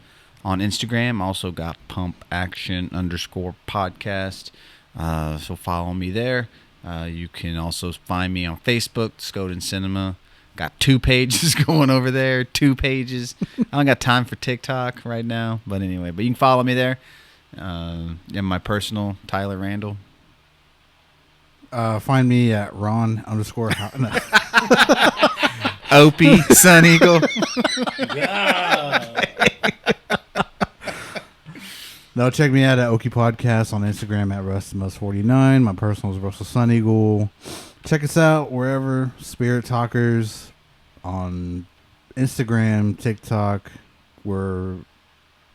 on Instagram. Also got Pump Action _podcast. So follow me there. You can also find me on Facebook, Skoden Cinema. Got 2 pages going over there. 2 pages. I don't got time for TikTok right now. But anyway, you can follow me there. And my personal, Tyler Randall. Find me at Ron _ no. Opie, Sun Eagle. No, check me out at Okie Podcast on Instagram at RustyMust49. My personal is Russell Sun Eagle. Check us out wherever. Spirit Talkers on Instagram, TikTok. We're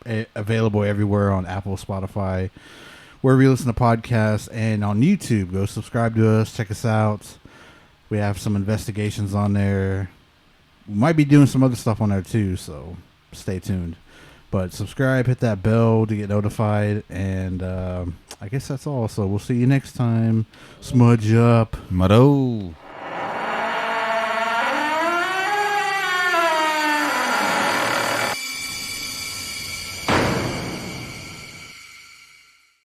available everywhere on Apple, Spotify, wherever you listen to podcasts, and on YouTube. Go subscribe to us. Check us out. We have some investigations on there. We might be doing some other stuff on there too, so stay tuned. But subscribe, hit that bell to get notified, and I guess that's all. So we'll see you next time. Smudge up. Muddo.